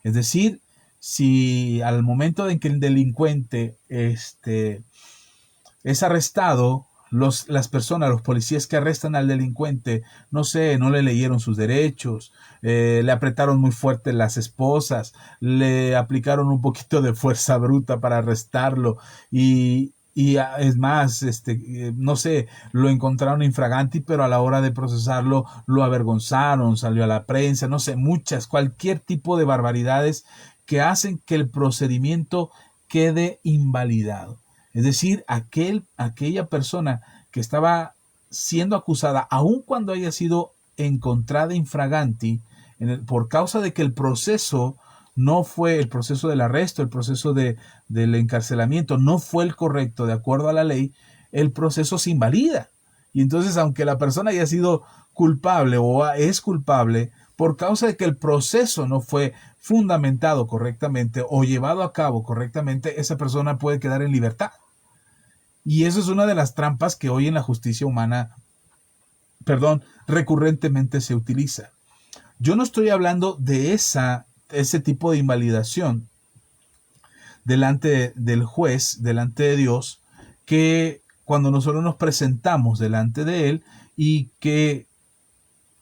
Es decir, si al momento en que el delincuente es arrestado, las personas, los policías que arrestan al delincuente, no le leyeron sus derechos, le apretaron muy fuerte las esposas, le aplicaron un poquito de fuerza bruta para arrestarlo y es más, lo encontraron infraganti, pero a la hora de procesarlo lo avergonzaron, salió a la prensa, cualquier tipo de barbaridades que hacen que el procedimiento quede invalidado. Es decir, aquella persona que estaba siendo acusada, aun cuando haya sido encontrada infraganti, por causa de que el proceso no fue el proceso del arresto, el proceso del encarcelamiento, no fue el correcto de acuerdo a la ley, el proceso se invalida. Y entonces, aunque la persona haya sido culpable o es culpable, por causa de que el proceso no fue fundamentado correctamente o llevado a cabo correctamente, esa persona puede quedar en libertad. Y eso es una de las trampas que hoy en la justicia humana, recurrentemente se utiliza. Yo no estoy hablando de ese tipo de invalidación delante del juez, delante de Dios, que cuando nosotros nos presentamos delante de Él y que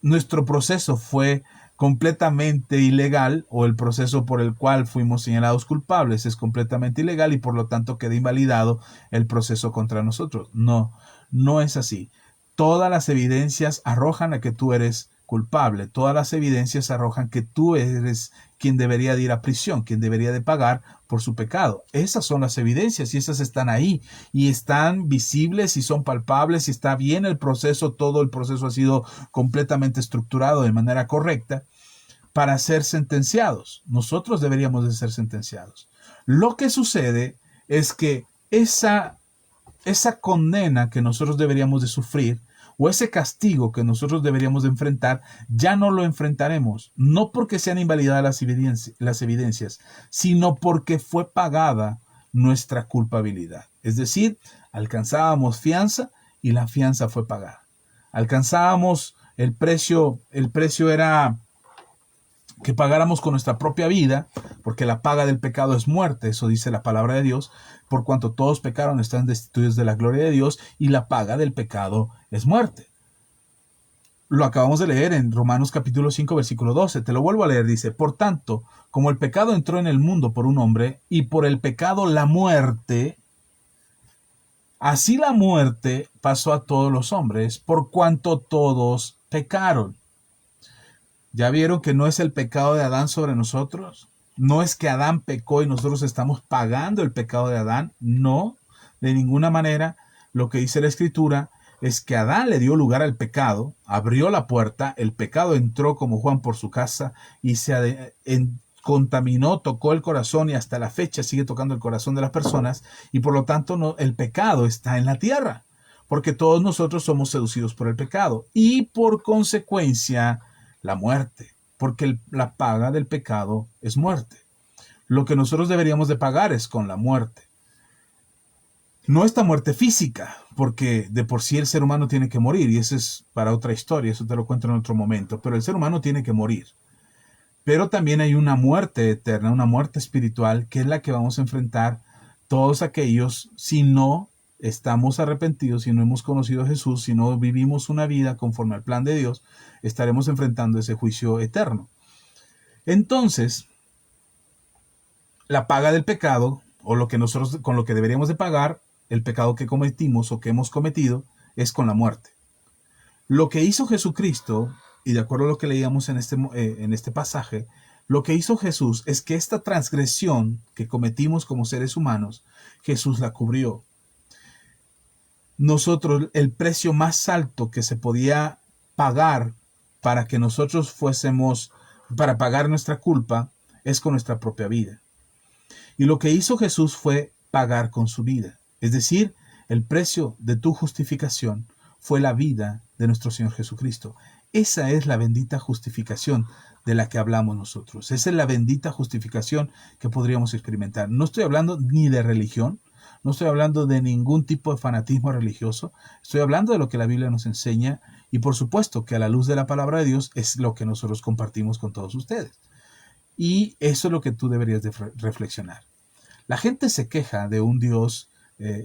nuestro proceso fue completamente ilegal, o el proceso por el cual fuimos señalados culpables es completamente ilegal y por lo tanto queda invalidado el proceso contra nosotros. No es así. Todas las evidencias arrojan a que tú eres culpable. Todas las evidencias arrojan que tú eres quien debería de ir a prisión, quien debería de pagar por su pecado. Esas son las evidencias y esas están ahí y están visibles y son palpables y está bien el proceso. Todo el proceso ha sido completamente estructurado de manera correcta para ser sentenciados. Nosotros deberíamos de ser sentenciados. Lo que sucede es que esa condena que nosotros deberíamos de sufrir o ese castigo que nosotros deberíamos de enfrentar, ya no lo enfrentaremos, no porque sean invalidadas las evidencias, sino porque fue pagada nuestra culpabilidad. Es decir, alcanzábamos fianza y la fianza fue pagada. Alcanzábamos el precio era que pagáramos con nuestra propia vida, porque la paga del pecado es muerte, eso dice la palabra de Dios, por cuanto todos pecaron están destituidos de la gloria de Dios, y la paga del pecado es muerte. Lo acabamos de leer en Romanos capítulo 5, versículo 12, te lo vuelvo a leer, dice, por tanto, como el pecado entró en el mundo por un hombre, y por el pecado la muerte, así la muerte pasó a todos los hombres, por cuanto todos pecaron. ¿Ya vieron que no es el pecado de Adán sobre nosotros? No es que Adán pecó y nosotros estamos pagando el pecado de Adán. No, de ninguna manera. Lo que dice la Escritura es que Adán le dio lugar al pecado, abrió la puerta, el pecado entró como Juan por su casa y se contaminó, tocó el corazón y hasta la fecha sigue tocando el corazón de las personas y por lo tanto el pecado está en la tierra, porque todos nosotros somos seducidos por el pecado y por consecuencia la muerte, porque la paga del pecado es muerte. Lo que nosotros deberíamos de pagar es con la muerte. No esta muerte física, porque de por sí el ser humano tiene que morir, y eso es para otra historia, eso te lo cuento en otro momento, pero el ser humano tiene que morir. Pero también hay una muerte eterna, una muerte espiritual, que es la que vamos a enfrentar todos aquellos si no estamos arrepentidos, si no hemos conocido a Jesús, si no vivimos una vida conforme al plan de Dios, estaremos enfrentando ese juicio eterno. Entonces, la paga del pecado, o lo que nosotros con lo que deberíamos de pagar, el pecado que cometimos o que hemos cometido, es con la muerte. Lo que hizo Jesucristo, y de acuerdo a lo que leíamos en este pasaje, lo que hizo Jesús es que esta transgresión que cometimos como seres humanos, Jesús la cubrió. Nosotros, el precio más alto que se podía pagar para que nosotros fuésemos, para pagar nuestra culpa, es con nuestra propia vida. Y lo que hizo Jesús fue pagar con su vida. Es decir, el precio de tu justificación fue la vida de nuestro Señor Jesucristo. Esa es la bendita justificación de la que hablamos nosotros. Esa es la bendita justificación que podríamos experimentar. No estoy hablando ni de religión, no estoy hablando de ningún tipo de fanatismo religioso, estoy hablando de lo que la Biblia nos enseña, y por supuesto que a la luz de la palabra de Dios es lo que nosotros compartimos con todos ustedes. Y eso es lo que tú deberías de reflexionar. La gente se queja de un Dios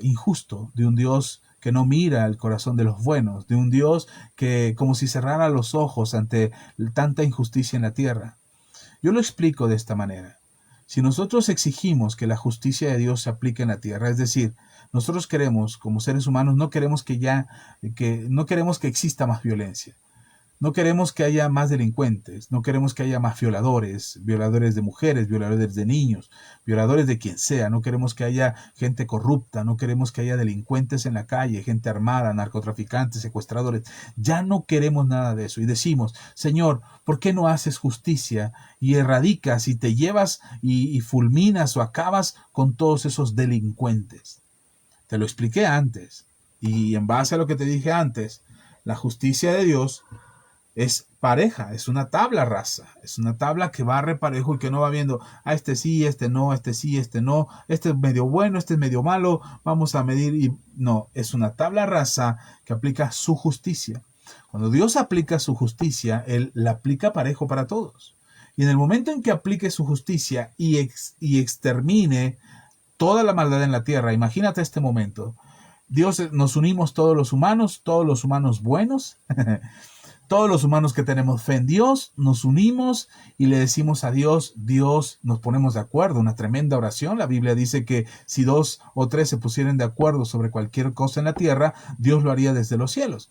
injusto, de un Dios que no mira el corazón de los buenos, de un Dios que como si cerrara los ojos ante tanta injusticia en la tierra. Yo lo explico de esta manera. Si nosotros exigimos que la justicia de Dios se aplique en la tierra, es decir, nosotros queremos, como seres humanos, no queremos que exista más violencia. No queremos que haya más delincuentes, no queremos que haya más violadores, violadores de mujeres, violadores de niños, violadores de quien sea, no queremos que haya gente corrupta, no queremos que haya delincuentes en la calle, gente armada, narcotraficantes, secuestradores. Ya no queremos nada de eso y decimos, Señor, ¿por qué no haces justicia y erradicas y te llevas y fulminas o acabas con todos esos delincuentes? Te lo expliqué antes y en base a lo que te dije antes, la justicia de Dios es pareja, es una tabla rasa, es una tabla que va reparejo y que no va viendo, este sí, este no, este sí, este no, este es medio bueno, este es medio malo, vamos a medir y no, es una tabla rasa que aplica su justicia. Cuando Dios aplica su justicia, Él la aplica parejo para todos. Y en el momento en que aplique su justicia y extermine toda la maldad en la tierra, imagínate este momento. Dios, nos unimos todos los humanos buenos, todos los humanos que tenemos fe en Dios, nos unimos y le decimos a Dios, Dios, nos ponemos de acuerdo, una tremenda oración. La Biblia dice que si 2 o 3 se pusieran de acuerdo sobre cualquier cosa en la tierra, Dios lo haría desde los cielos.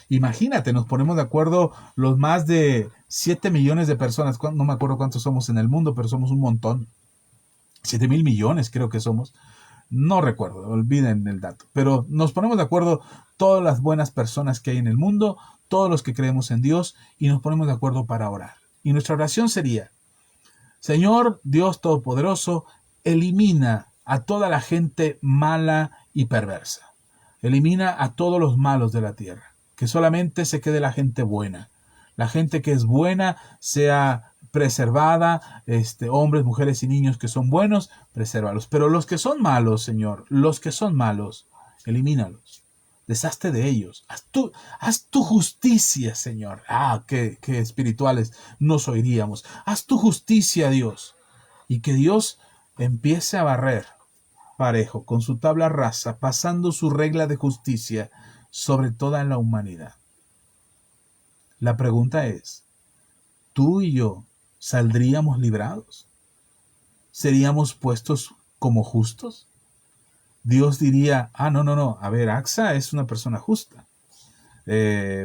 Imagínate, nos ponemos de acuerdo los más de 7 millones de personas, no me acuerdo cuántos somos en el mundo, pero somos un montón. 7,000,000,000 creo que somos. No recuerdo, olviden el dato. Pero nos ponemos de acuerdo todas las buenas personas que hay en el mundo, todos los que creemos en Dios, y nos ponemos de acuerdo para orar. Y nuestra oración sería, Señor Dios Todopoderoso, elimina a toda la gente mala y perversa. Elimina a todos los malos de la tierra. Que solamente se quede la gente buena. La gente que es buena sea preservada, hombres, mujeres y niños que son buenos, presérvalos. Pero los que son malos, Señor, los que son malos, elimínalos. Deshazte de ellos. Haz tu justicia, Señor. Qué espirituales nos oiríamos. Haz tu justicia, Dios. Y que Dios empiece a barrer parejo, con su tabla rasa, pasando su regla de justicia sobre toda la humanidad. La pregunta es, ¿tú y yo saldríamos librados? ¿Seríamos puestos como justos? Dios diría, no, a ver, Axa es una persona justa.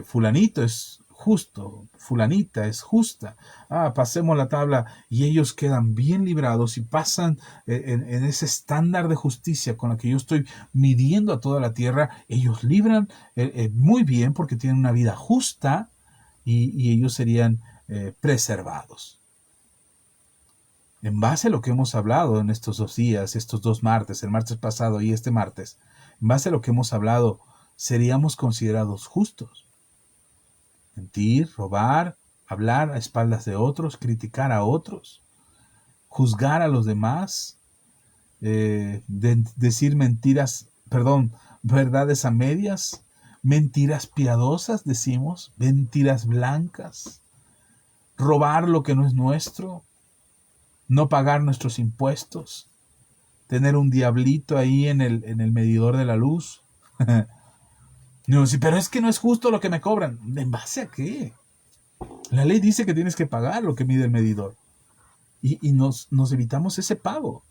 Fulanito es justo, fulanita es justa. Pasemos la tabla y ellos quedan bien librados y pasan en ese estándar de justicia con la que yo estoy midiendo a toda la tierra. Ellos libran muy bien porque tienen una vida justa y ellos serían preservados. En base a lo que hemos hablado en estos 2 días, estos 2 martes, el martes pasado y este martes, en base a lo que hemos hablado, seríamos considerados justos. Mentir, robar, hablar a espaldas de otros, criticar a otros. juzgar a los demás, decir verdades a medias, mentiras piadosas, decimos, mentiras blancas, robar lo que no es nuestro, no pagar nuestros impuestos, tener un diablito ahí en el medidor de la luz. No, sí, pero es que no es justo lo que me cobran. ¿En base a qué? La ley dice que tienes que pagar lo que mide el medidor. Y nos evitamos ese pago.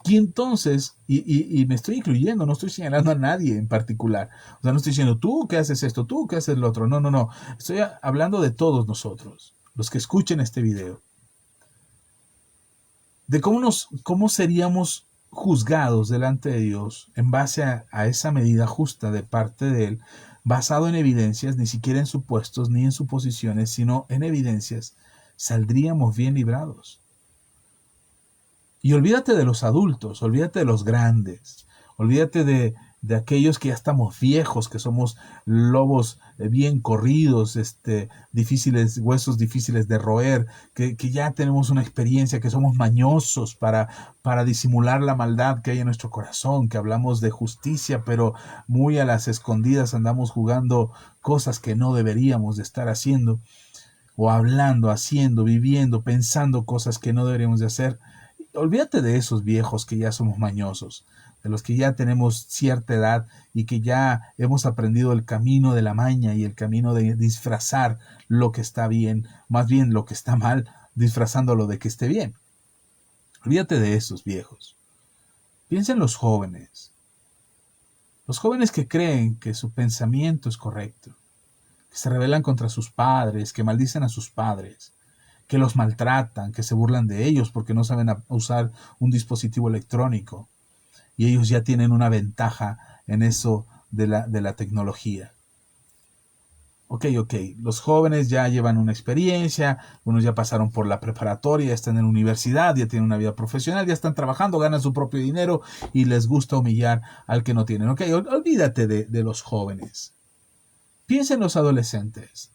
Y entonces, y me estoy incluyendo, no estoy señalando a nadie en particular. O sea, no estoy diciendo tú que haces esto, tú que haces lo otro. No, no, no. Estoy hablando de todos nosotros, los que escuchen este video. De cómo seríamos juzgados delante de Dios en base a esa medida justa de parte de Él, basado en evidencias, ni siquiera en supuestos ni en suposiciones, sino en evidencias, saldríamos bien librados. Y olvídate de los adultos, olvídate de los grandes, olvídate de aquellos que ya estamos viejos, que somos lobos bien corridos, huesos difíciles de roer, que ya tenemos una experiencia, que somos mañosos para disimular la maldad que hay en nuestro corazón, que hablamos de justicia, pero muy a las escondidas andamos jugando cosas que no deberíamos de estar haciendo, o hablando, haciendo, viviendo, pensando cosas que no deberíamos de hacer. Olvídate de esos viejos que ya somos mañosos, de los que ya tenemos cierta edad y que ya hemos aprendido el camino de la maña y el camino de disfrazar lo que está bien, más bien lo que está mal, disfrazándolo de que esté bien. Olvídate de esos viejos. Piensa en los jóvenes que creen que su pensamiento es correcto, que se rebelan contra sus padres, que maldicen a sus padres, que los maltratan, que se burlan de ellos porque no saben usar un dispositivo electrónico. Y ellos ya tienen una ventaja en eso de la tecnología. Ok, los jóvenes ya llevan una experiencia, unos ya pasaron por la preparatoria, ya están en la universidad, ya tienen una vida profesional, ya están trabajando, ganan su propio dinero y les gusta humillar al que no tienen. Ok, olvídate de los jóvenes. Piensa en los adolescentes.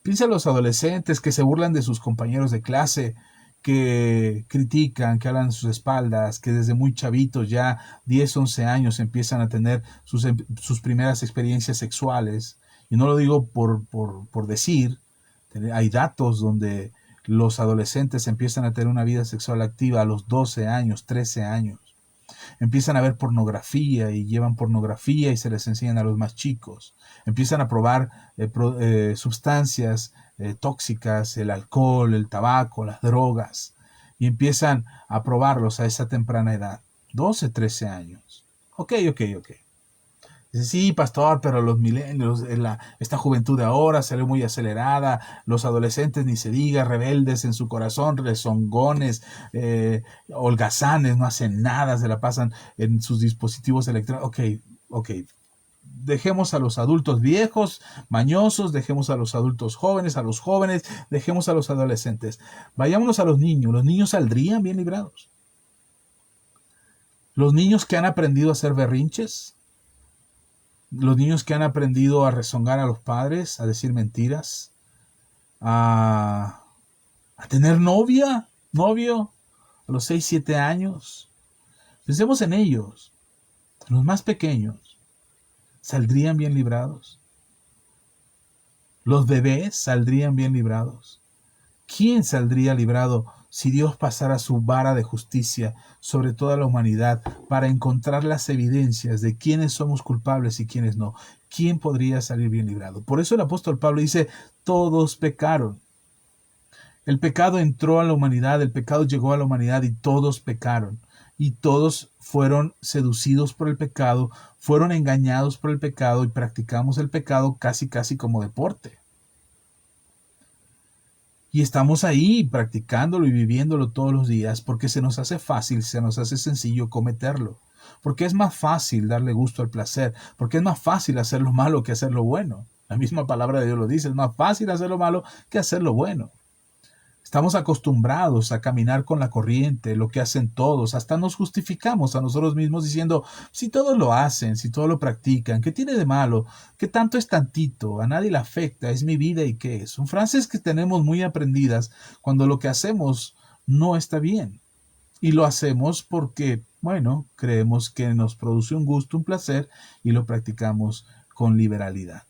Piensa en los adolescentes que se burlan de sus compañeros de clase, que critican, que hablan a sus espaldas, que desde muy chavitos, ya 10, 11 años, empiezan a tener sus primeras experiencias sexuales. Y no lo digo por decir, hay datos donde los adolescentes empiezan a tener una vida sexual activa a los 12 años, 13 años. Empiezan a ver pornografía y llevan pornografía y se les enseñan a los más chicos. Empiezan a probar sustancias tóxicas, el alcohol, el tabaco, las drogas, y empiezan a probarlos a esa temprana edad, 12, 13 años. Ok. Dice, sí, pastor, pero los milenios, esta juventud de ahora salió muy acelerada, los adolescentes ni se diga, rebeldes en su corazón, rezongones, holgazanes, no hacen nada, se la pasan en sus dispositivos electrónicos. Ok. Dejemos a los adultos viejos, mañosos, dejemos a los adultos jóvenes, a los jóvenes, dejemos a los adolescentes. Vayámonos a los niños saldrían bien librados. Los niños que han aprendido a hacer berrinches, los niños que han aprendido a rezongar a los padres, a decir mentiras, a tener novio, a los 6, 7 años. Pensemos en ellos, los más pequeños, ¿saldrían bien librados? ¿Los bebés saldrían bien librados? ¿Quién saldría librado si Dios pasara su vara de justicia sobre toda la humanidad para encontrar las evidencias de quiénes somos culpables y quiénes no? ¿Quién podría salir bien librado? Por eso el apóstol Pablo dice, todos pecaron. El pecado entró a la humanidad, el pecado llegó a la humanidad y todos pecaron. Y todos fueron seducidos por el pecado, fueron engañados por el pecado y practicamos el pecado casi como deporte. Y estamos ahí practicándolo y viviéndolo todos los días porque se nos hace fácil, se nos hace sencillo cometerlo. Porque es más fácil darle gusto al placer, porque es más fácil hacer lo malo que hacer lo bueno. La misma palabra de Dios lo dice, es más fácil hacer lo malo que hacer lo bueno. Estamos acostumbrados a caminar con la corriente, lo que hacen todos, hasta nos justificamos a nosotros mismos diciendo, si todos lo hacen, si todos lo practican, ¿qué tiene de malo? ¿Qué tanto es tantito? A nadie le afecta, es mi vida y qué es. Son frases que tenemos muy aprendidas cuando lo que hacemos no está bien. Y lo hacemos porque, bueno, creemos que nos produce un gusto, un placer y lo practicamos con liberalidad.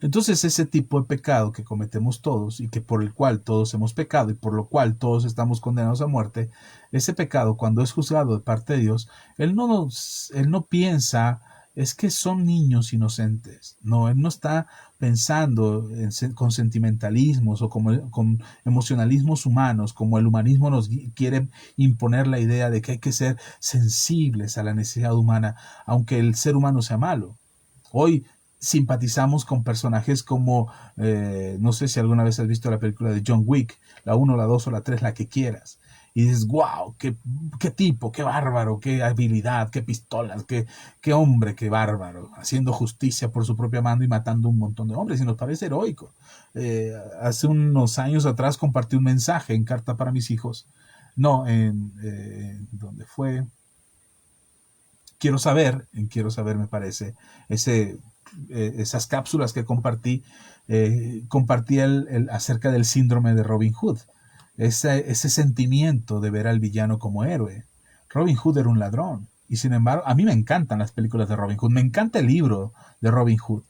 Entonces ese tipo de pecado que cometemos todos y que por el cual todos hemos pecado y por lo cual todos estamos condenados a muerte, ese pecado cuando es juzgado de parte de Dios, Él no piensa, es que son niños inocentes. No, Él no está pensando con sentimentalismos o con emocionalismos humanos, como el humanismo nos quiere imponer la idea de que hay que ser sensibles a la necesidad humana, aunque el ser humano sea malo. Hoy simpatizamos con personajes como, no sé si alguna vez has visto la película de John Wick, la uno, la 2 o la 3, la que quieras. Y dices, wow, qué tipo, qué bárbaro, qué habilidad, qué pistolas, qué hombre, qué bárbaro, haciendo justicia por su propia mano y matando un montón de hombres. Y nos parece heroico. Hace unos años atrás compartí un mensaje en Carta para mis hijos. No, ¿dónde fue? Quiero saber me parece, esas cápsulas que compartí acerca del síndrome de Robin Hood, ese sentimiento de ver al villano como héroe. Robin Hood era un ladrón, y sin embargo, a mí me encantan las películas de Robin Hood, me encanta el libro de Robin Hood,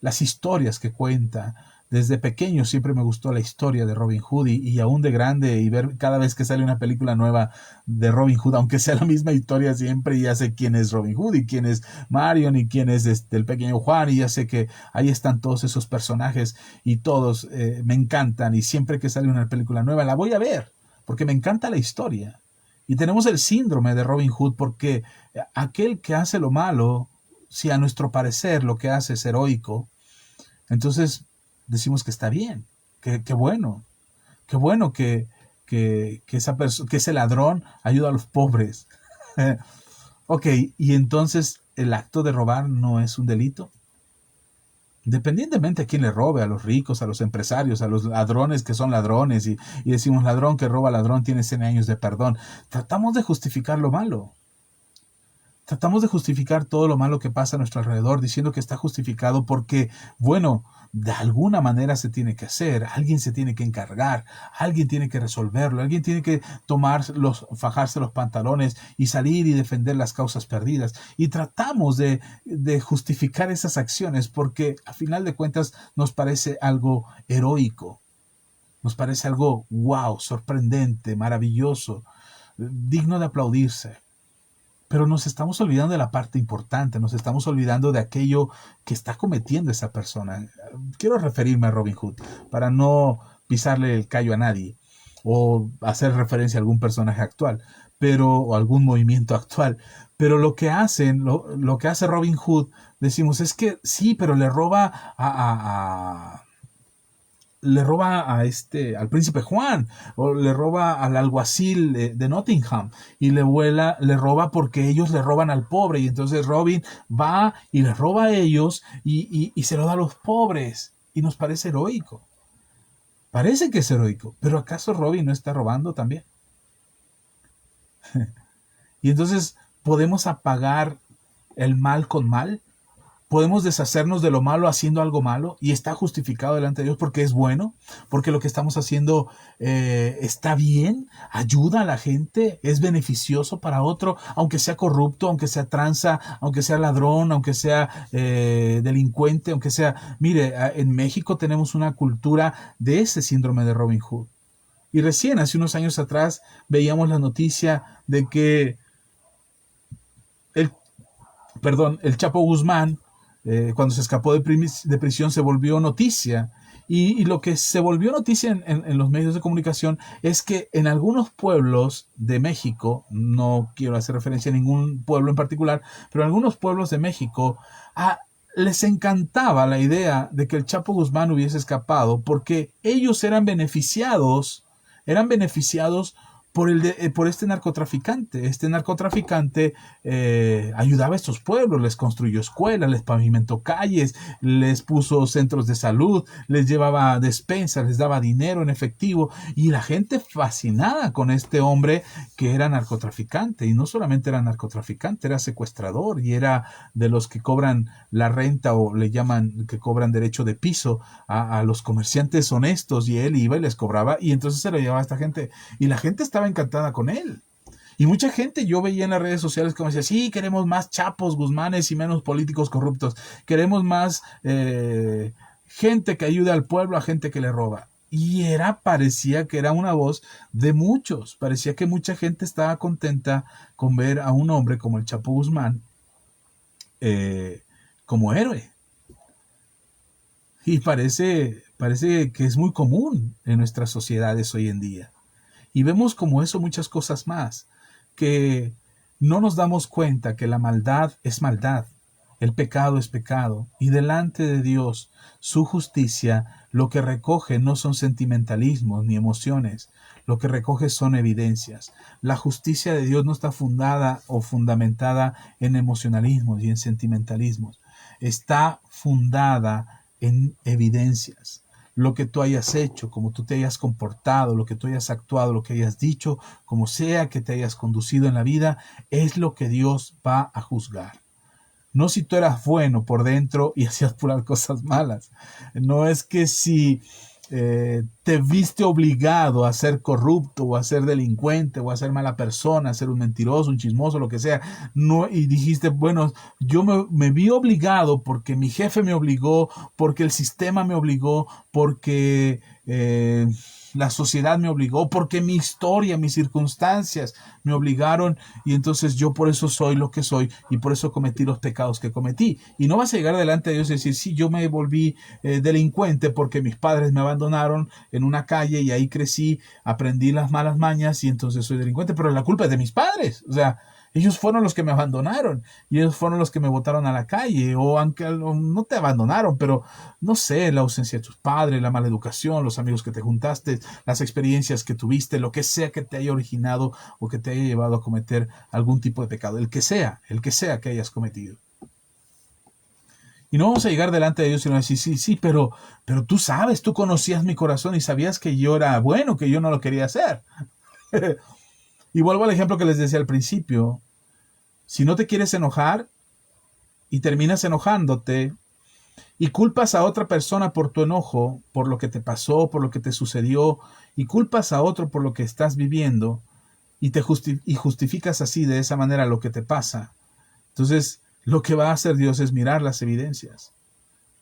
las historias que cuenta. Desde pequeño siempre me gustó la historia de Robin Hood y aún de grande y ver cada vez que sale una película nueva de Robin Hood, aunque sea la misma historia siempre, ya sé quién es Robin Hood y quién es Marion y quién es el pequeño Juan y ya sé que ahí están todos esos personajes y todos me encantan y siempre que sale una película nueva la voy a ver porque me encanta la historia. Y tenemos el síndrome de Robin Hood porque aquel que hace lo malo, si a nuestro parecer lo que hace es heroico, entonces decimos que está bien, que bueno, qué bueno que ese ladrón ayuda a los pobres. Ok, y entonces el acto de robar no es un delito. Independientemente a quién le robe, a los ricos, a los empresarios, a los ladrones que son ladrones, y decimos ladrón que roba ladrón tiene 100 años de perdón. Tratamos de justificar lo malo. Tratamos de justificar todo lo malo que pasa a nuestro alrededor, diciendo que está justificado porque, bueno, de alguna manera se tiene que hacer, alguien se tiene que encargar, alguien tiene que resolverlo, alguien tiene que fajarse los pantalones y salir y defender las causas perdidas. Y tratamos de justificar esas acciones porque, a final de cuentas, nos parece algo heroico, nos parece algo wow, sorprendente, maravilloso, digno de aplaudirse. Pero nos estamos olvidando de la parte importante, nos estamos olvidando de aquello que está cometiendo esa persona. Quiero referirme a Robin Hood para no pisarle el callo a nadie o hacer referencia a algún personaje actual, o algún movimiento actual. Pero lo que hace Robin Hood, decimos, es que sí, pero le roba al príncipe Juan, o le roba al alguacil de Nottingham, y le roba porque ellos le roban al pobre, y entonces Robin va y le roba a ellos y se lo da a los pobres, y nos parece heroico. Parece que es heroico, pero ¿acaso Robin no está robando también? Y entonces, ¿podemos apagar el mal con mal? Podemos deshacernos de lo malo haciendo algo malo y está justificado delante de Dios porque es bueno, porque lo que estamos haciendo está bien, ayuda a la gente, es beneficioso para otro, aunque sea corrupto, aunque sea tranza, aunque sea ladrón, aunque sea delincuente, aunque sea... Mire, en México tenemos una cultura de ese síndrome de Robin Hood. Y recién, hace unos años atrás, veíamos la noticia de que el, el Chapo Guzmán, cuando se escapó de prisión, se volvió noticia. Y lo que se volvió noticia en los medios de comunicación es que en algunos pueblos de México, no quiero hacer referencia a ningún pueblo en particular, pero en algunos pueblos de México les encantaba la idea de que el Chapo Guzmán hubiese escapado porque ellos eran beneficiados por este narcotraficante. Este narcotraficante ayudaba a estos pueblos, les construyó escuelas, les pavimentó calles, les puso centros de salud, les llevaba despensas, les daba dinero en efectivo, y la gente fascinada con este hombre que era narcotraficante. Y no solamente era narcotraficante, era secuestrador y era de los que cobran la renta, o le llaman que cobran derecho de piso a los comerciantes honestos, y él iba y les cobraba, y entonces se lo llevaba a esta gente, y la gente estaba encantada con él. Y mucha gente yo veía en las redes sociales como decía, sí, queremos más Chapos, Guzmanes y menos políticos corruptos. Queremos más gente que ayude al pueblo a gente que le roba. Y parecía que era una voz de muchos. Parecía que mucha gente estaba contenta con ver a un hombre como el Chapo Guzmán como héroe. Y parece que es muy común en nuestras sociedades hoy en día. Y vemos como eso muchas cosas más, que no nos damos cuenta que la maldad es maldad, el pecado es pecado, y delante de Dios, su justicia, lo que recoge no son sentimentalismos ni emociones, lo que recoge son evidencias. La justicia de Dios no está fundada o fundamentada en emocionalismos y en sentimentalismos, está fundada en evidencias. Lo que tú hayas hecho, como tú te hayas comportado, lo que tú hayas actuado, lo que hayas dicho, como sea que te hayas conducido en la vida, es lo que Dios va a juzgar. No si tú eras bueno por dentro y hacías puras cosas malas. No es que si te viste obligado a ser corrupto o a ser delincuente o a ser mala persona, a ser un mentiroso, un chismoso, lo que sea, no, y dijiste, bueno, yo me vi obligado porque mi jefe me obligó, porque el sistema me obligó, porque la sociedad me obligó, porque mi historia, mis circunstancias me obligaron, y entonces yo por eso soy lo que soy y por eso cometí los pecados que cometí. Y no vas a llegar delante de Dios y decir, sí, yo me volví delincuente porque mis padres me abandonaron en una calle y ahí crecí, aprendí las malas mañas y entonces soy delincuente, pero la culpa es de mis padres. O sea, ellos fueron los que me abandonaron y ellos fueron los que me botaron a la calle, o aunque no te abandonaron, pero no sé, la ausencia de tus padres, la mala educación, los amigos que te juntaste, las experiencias que tuviste, lo que sea que te haya originado o que te haya llevado a cometer algún tipo de pecado, el que sea que hayas cometido. Y no vamos a llegar delante de Dios y no decir, sí, sí, pero tú sabes, tú conocías mi corazón y sabías que yo era bueno, que yo no lo quería hacer. Y vuelvo al ejemplo que les decía al principio. Si no te quieres enojar y terminas enojándote y culpas a otra persona por tu enojo, por lo que te pasó, por lo que te sucedió, y culpas a otro por lo que estás viviendo, y justificas así, de esa manera, lo que te pasa, entonces lo que va a hacer Dios es mirar las evidencias.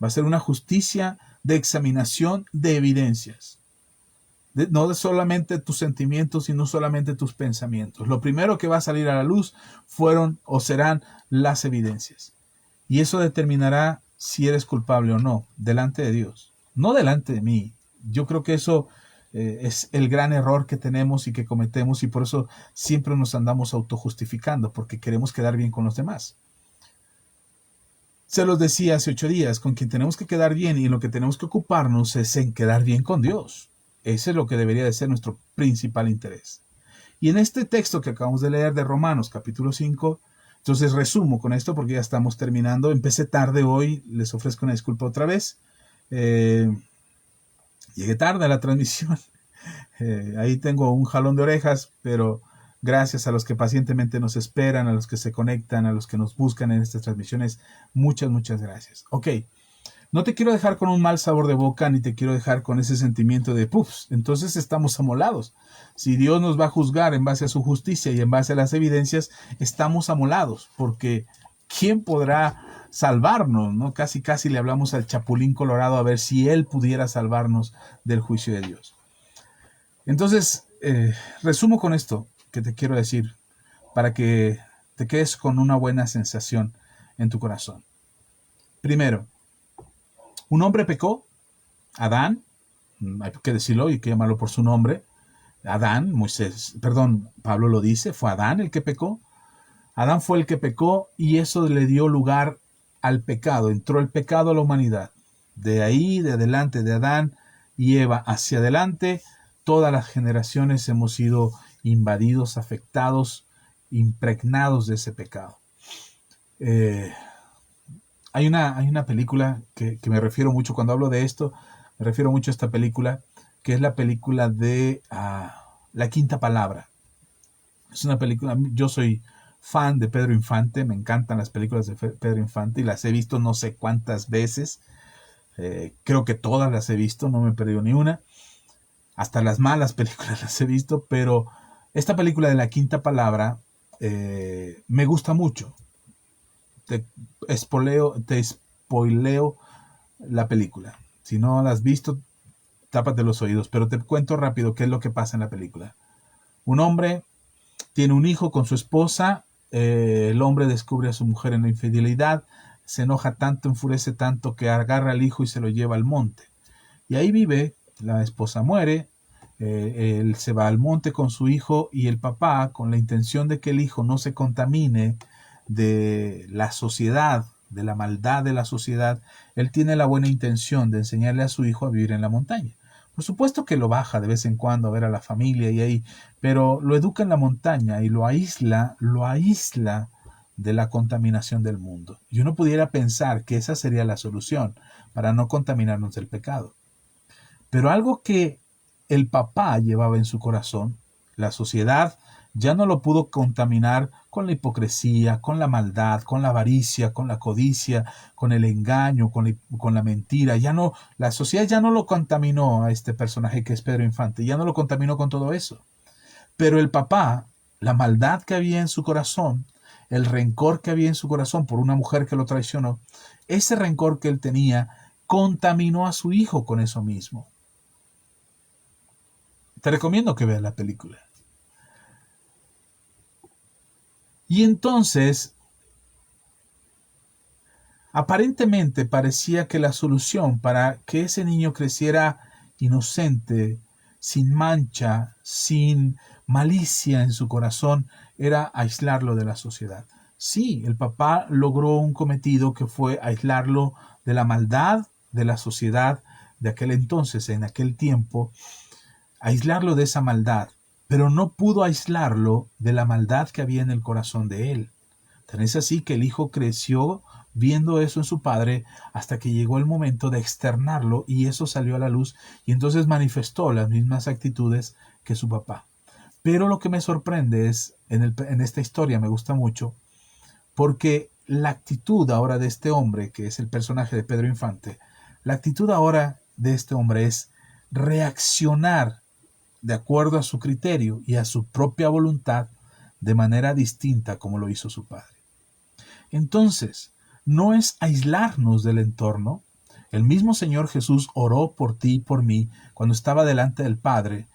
Va a ser una justicia de examinación de evidencias. No de solamente tus sentimientos y no solamente tus pensamientos. Lo primero que va a salir a la luz fueron o serán las evidencias. Y eso determinará si eres culpable o no, delante de Dios, no delante de mí. Yo creo que eso es el gran error que tenemos y que cometemos, y por eso siempre nos andamos autojustificando, porque queremos quedar bien con los demás. Se los decía hace 8 días, con quien tenemos que quedar bien y en lo que tenemos que ocuparnos es en quedar bien con Dios. Ese es lo que debería de ser nuestro principal interés. Y en este texto que acabamos de leer de Romanos capítulo 5, entonces resumo con esto porque ya estamos terminando. Empecé tarde hoy, les ofrezco una disculpa otra vez. Llegué tarde a la transmisión. Ahí tengo un jalón de orejas, pero gracias a los que pacientemente nos esperan, a los que se conectan, a los que nos buscan en estas transmisiones. Muchas, muchas gracias. Ok. No te quiero dejar con un mal sabor de boca, ni te quiero dejar con ese sentimiento de pufs, entonces estamos amolados. Si Dios nos va a juzgar en base a su justicia y en base a las evidencias, estamos amolados, porque ¿quién podrá salvarnos? ¿No? Casi le hablamos al Chapulín Colorado a ver si él pudiera salvarnos del juicio de Dios. Entonces, resumo con esto que te quiero decir, para que te quedes con una buena sensación en tu corazón. Primero, un hombre pecó, Adán, hay que decirlo y hay que llamarlo por su nombre. Adán, Pablo lo dice, fue Adán el que pecó. Adán fue el que pecó y eso le dio lugar al pecado. Entró el pecado a la humanidad. De ahí, de adelante, de Adán y Eva hacia adelante, todas las generaciones hemos sido invadidos, afectados, impregnados de ese pecado. Hay una película que me refiero mucho, cuando hablo de esto, me refiero mucho a esta película, que es la película de La Quinta Palabra. Es una película, yo soy fan de Pedro Infante, me encantan las películas de Pedro Infante y las he visto no sé cuántas veces. Creo que todas las he visto, no me he perdido ni una. Hasta las malas películas las he visto, pero esta película de La Quinta Palabra me gusta mucho. Te spoileo la película. Si no la has visto, tápate los oídos, pero te cuento rápido qué es lo que pasa en la película. Un hombre tiene un hijo con su esposa, el hombre descubre a su mujer en la infidelidad, se enoja tanto, enfurece tanto que agarra al hijo y se lo lleva al monte. Y ahí vive, la esposa muere, él se va al monte con su hijo y el papá, con la intención de que el hijo no se contamine de la sociedad, de la maldad de la sociedad, él tiene la buena intención de enseñarle a su hijo a vivir en la montaña. Por supuesto que lo baja de vez en cuando a ver a la familia y ahí, pero lo educa en la montaña y lo aísla de la contaminación del mundo. Y uno pudiera pensar que esa sería la solución para no contaminarnos del pecado. Pero algo que el papá llevaba en su corazón, la sociedad ya no lo pudo contaminar con la hipocresía, con la maldad, con la avaricia, con la codicia, con el engaño, con la mentira. Ya no, la sociedad ya no lo contaminó a este personaje que es Pedro Infante, ya no lo contaminó con todo eso. Pero el papá, la maldad que había en su corazón, el rencor que había en su corazón por una mujer que lo traicionó, ese rencor que él tenía contaminó a su hijo con eso mismo. Te recomiendo que veas la película. Y entonces, aparentemente parecía que la solución para que ese niño creciera inocente, sin mancha, sin malicia en su corazón, era aislarlo de la sociedad. Sí, el papá logró un cometido que fue aislarlo de la maldad de la sociedad de aquel entonces, en aquel tiempo, aislarlo de esa maldad, pero no pudo aislarlo de la maldad que había en el corazón de él. Tan es así que el hijo creció viendo eso en su padre hasta que llegó el momento de externarlo y eso salió a la luz y entonces manifestó las mismas actitudes que su papá. Pero lo que me sorprende es, en esta historia me gusta mucho, porque la actitud ahora de este hombre, que es el personaje de Pedro Infante, la actitud ahora de este hombre es reaccionar de acuerdo a su criterio y a su propia voluntad de manera distinta como lo hizo su padre. Entonces, no es aislarnos del entorno. El mismo Señor Jesús oró por ti y por mí cuando estaba delante del Padre,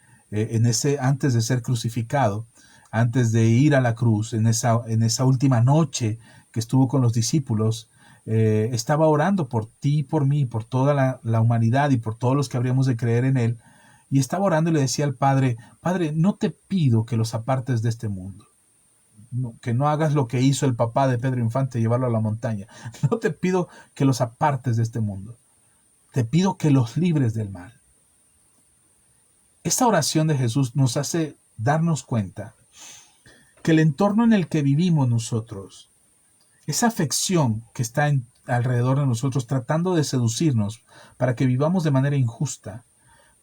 antes de ser crucificado, antes de ir a la cruz, en esa última noche que estuvo con los discípulos. Estaba orando por ti y por mí, por toda la humanidad y por todos los que habríamos de creer en Él. Y estaba orando y le decía al Padre: Padre, no te pido que los apartes de este mundo. No, que no hagas lo que hizo el papá de Pedro Infante, llevarlo a la montaña. No te pido que los apartes de este mundo. Te pido que los libres del mal. Esta oración de Jesús nos hace darnos cuenta que el entorno en el que vivimos nosotros, esa afección que está alrededor de nosotros tratando de seducirnos para que vivamos de manera injusta,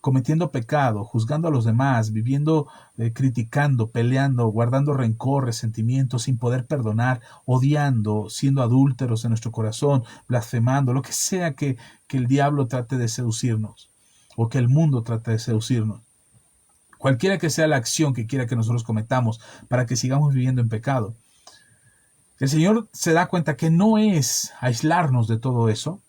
cometiendo pecado, juzgando a los demás, viviendo, criticando, peleando, guardando rencor, resentimiento, sin poder perdonar, odiando, siendo adúlteros en nuestro corazón, blasfemando, lo que sea que el diablo trate de seducirnos o que el mundo trate de seducirnos. Cualquiera que sea la acción que quiera que nosotros cometamos para que sigamos viviendo en pecado. El Señor se da cuenta que no es aislarnos de todo eso,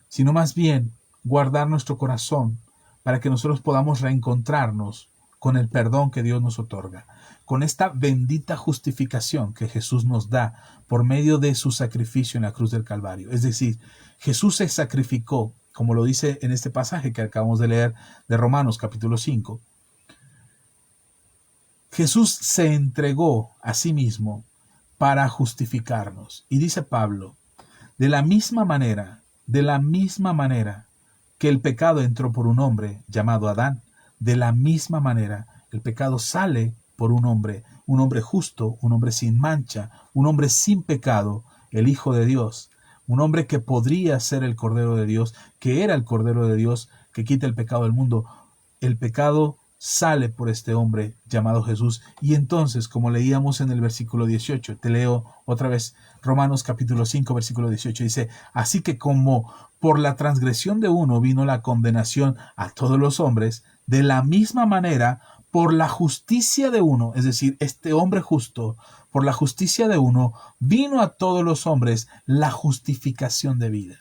sino más bien guardar nuestro corazón para que nosotros podamos reencontrarnos con el perdón que Dios nos otorga, con esta bendita justificación que Jesús nos da por medio de su sacrificio en la cruz del Calvario. Es decir, Jesús se sacrificó, como lo dice en este pasaje que acabamos de leer de Romanos capítulo 5. Jesús se entregó a sí mismo para justificarnos. Y dice Pablo, de la misma manera que el pecado entró por un hombre llamado Adán, de la misma manera el pecado sale por un hombre justo, un hombre sin mancha, un hombre sin pecado, el Hijo de Dios, un hombre que podría ser el Cordero de Dios, que era el Cordero de Dios, que quita el pecado del mundo. El pecado sale por este hombre llamado Jesús. Y entonces, como leíamos en el versículo 18, te leo otra vez Romanos capítulo 5, versículo 18, dice: así que como por la transgresión de uno vino la condenación a todos los hombres, de la misma manera, por la justicia de uno, es decir, este hombre justo, por la justicia de uno, vino a todos los hombres la justificación de vida.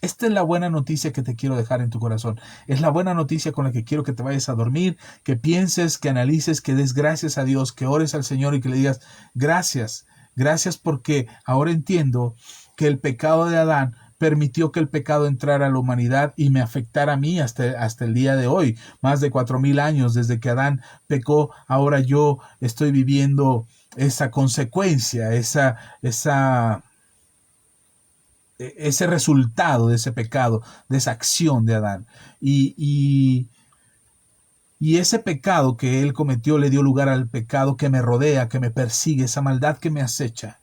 Esta es la buena noticia que te quiero dejar en tu corazón. Es la buena noticia con la que quiero que te vayas a dormir, que pienses, que analices, que des gracias a Dios, que ores al Señor y que le digas: gracias, gracias porque ahora entiendo que el pecado de Adán permitió que el pecado entrara a la humanidad y me afectara a mí hasta el día de hoy. Más de 4,000 años desde que Adán pecó, ahora yo estoy viviendo esa consecuencia, ese resultado de ese pecado, de esa acción de Adán. Y ese pecado que él cometió le dio lugar al pecado que me rodea, que me persigue, esa maldad que me acecha.